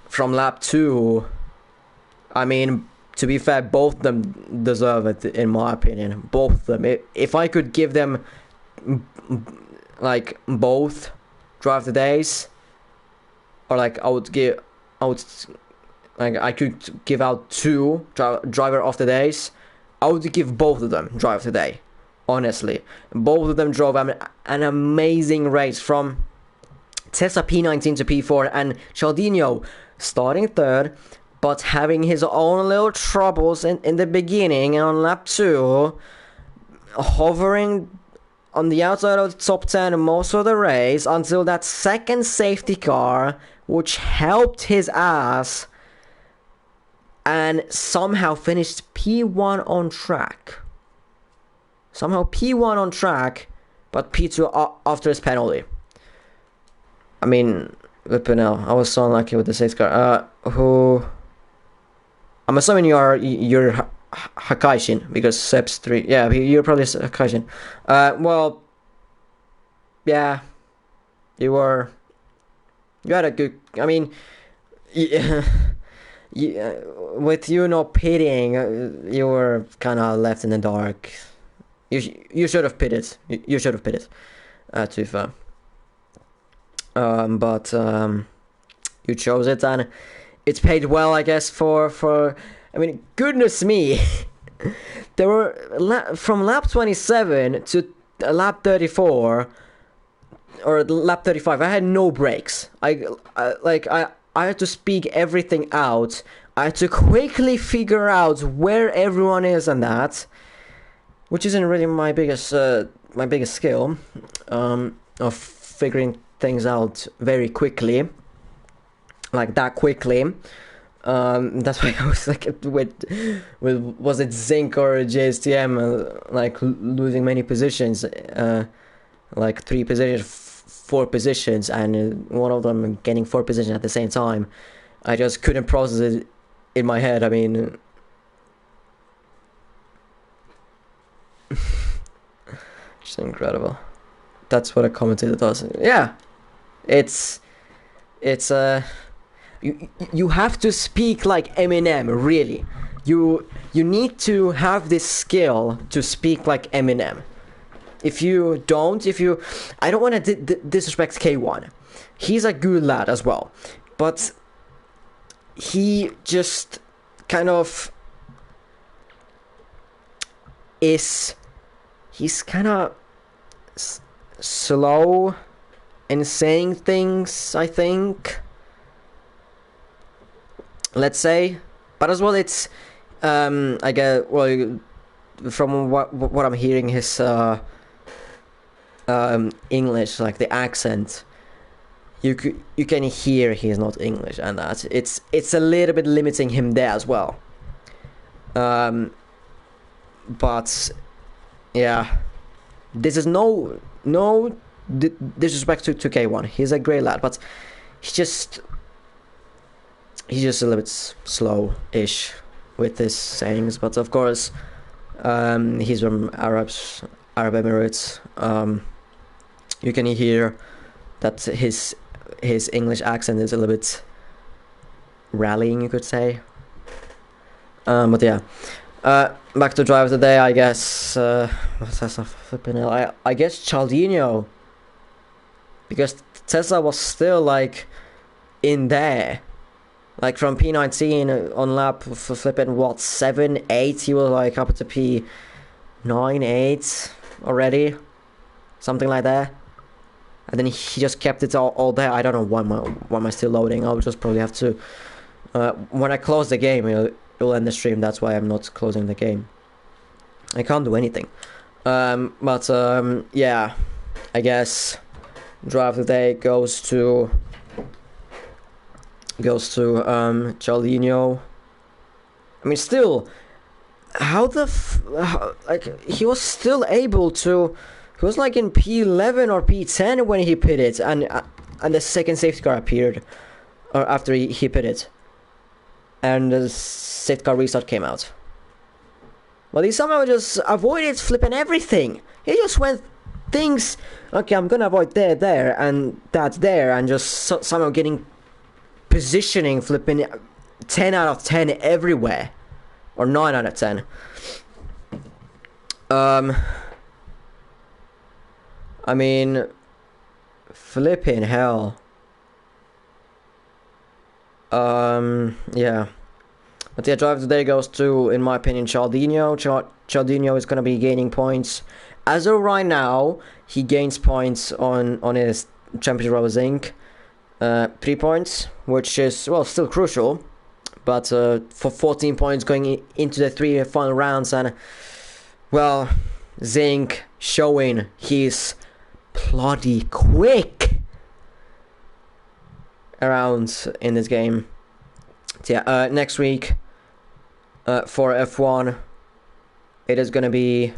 from lap 2. I mean, to be fair, both of them deserve it, in my opinion. Both of them. If I could give them like both drive the days, or like I could give out 2 driver of the days, I would give both of them drive today. Honestly, both of them drove an amazing race from Tessa P19 to P4, and Charldinho starting 3rd, but having his own little troubles in the beginning and on lap 2, hovering on the outside of the top 10 most of the race until that second safety car, which helped his ass, and somehow finished P1 on track. Somehow P1 on track, but P2 after his penalty. I mean, flipping hell, I was so unlucky with the 6th car. Who? I'm assuming you're Hakaishin, because Seb's 3. Yeah, you're probably Hakaishin. Well, yeah, you had a good. I mean, yeah. With you not pitting, you were kind of left in the dark. You should have pitted. You should have pitted. To be fair. But you chose it, and it's paid well, I guess. For I mean, goodness me, there were from lap 27 to lap 34 or lap 35. I had no breaks. I had to speak everything out. I had to quickly figure out where everyone is and that, which isn't really my biggest skill, of figuring things out very quickly, like that quickly. That's why I was like with was it Zink or JSTM, like losing many positions, like 3 positions. 4 positions, and one of them getting 4 positions at the same time. I just couldn't process it in my head. I mean, just incredible. That's what a commentator does. Yeah, it's you have to speak like Eminem. Really, you need to have this skill to speak like Eminem. If you don't, I don't want to disrespect K1. He's a good lad as well, but he just kind of he's kind of slow in saying things, I think. Let's say, but as well, it's I guess, well, from what I'm hearing, his English, like the accent, you can hear he's not English, and that it's a little bit limiting him there as well. But yeah, this is no disrespect to K1. He's a great lad, but he's just a little bit slow-ish with his sayings. But of course, he's from Arab Emirates. You can hear that his English accent is a little bit rallying, you could say. But yeah, back to drive today. I guess I guess charldinho, because Tesla was still like in there, like from P19 on lap for flipping what 7, 8. He was like up to P9, 8 already, something like that. And then he just kept it all there. I don't know why am I still loading. I'll just probably have to when I close the game, it'll end the stream. That's why I'm not closing the game. I can't do anything. But yeah, I guess drive today goes to charldinho. I mean, still, how like he was still able to. He was like in P11 or P10 when he pitted, and the second safety car appeared, or after he pitted, and the safety car restart came out. But he somehow just avoided flipping everything. He just went things. Okay, I'm gonna avoid there, and that's there, and just somehow getting positioning, flipping 10 out of 10 everywhere, or 9 out of 10. I mean, flipping hell. Yeah. But yeah, drive today goes to, in my opinion, charldinho. Charldinho is going to be gaining points. As of right now, he gains points on his Championship Rovers Inc. 3 points, which is, well, still crucial. But for 14 points going into the 3 final rounds, and, well, Zinc showing he's bloody quick around in this game. So yeah, next week for F1, it is gonna be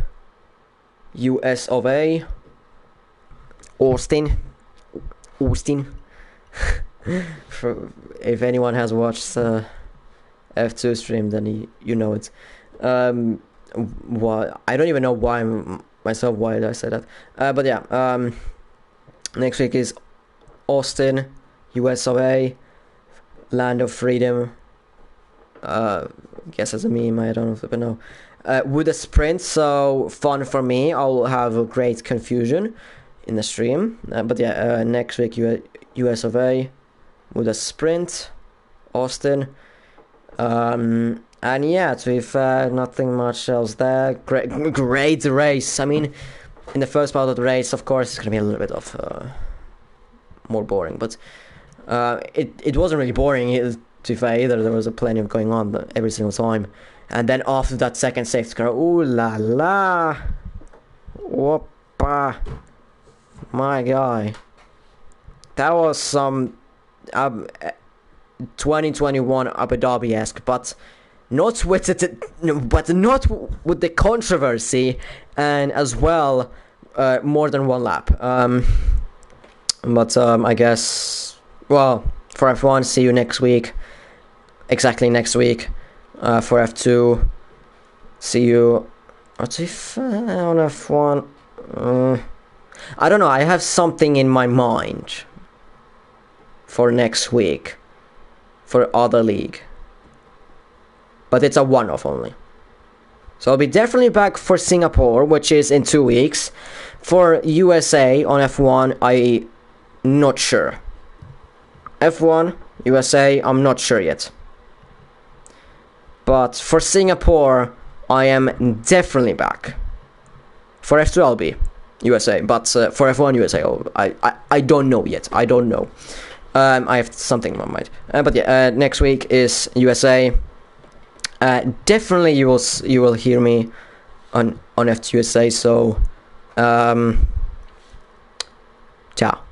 US of A, Austin. If anyone has watched F2 stream, then you know it. Why I don't even know why did I say that? But yeah, next week is Austin, US of A, land of freedom. Guess as a meme, I don't know. With a sprint, so fun for me. I'll have a great confusion in the stream. But yeah, next week US of A with a sprint, Austin. And yeah, to be fair, nothing much else there. Great race. I mean, in the first part of the race, of course, it's gonna be a little bit of more boring, but it wasn't really boring to be fair either. There was plenty of going on every single time. And then after that second safety car, ooh la la, whoppa, my guy, that was some 2021 Abu Dhabi-esque, but not with not with the controversy, and as well more than one lap. But I guess, well, for F1, see you next week. Exactly next week. For F2, see you. What's if on F1? I don't know. I have something in my mind for next week for other league, but it's a one-off only. So I'll be definitely back for Singapore, which is in 2 weeks. For USA on F1, I'm not sure. F1 USA, I'm not sure yet. But for Singapore, I am definitely back. For F2, I'll be USA, but for F1 USA, I don't know yet. I don't know. I have something in my mind. But yeah, next week is USA. Definitely you will hear me on F2 USA. So, ciao.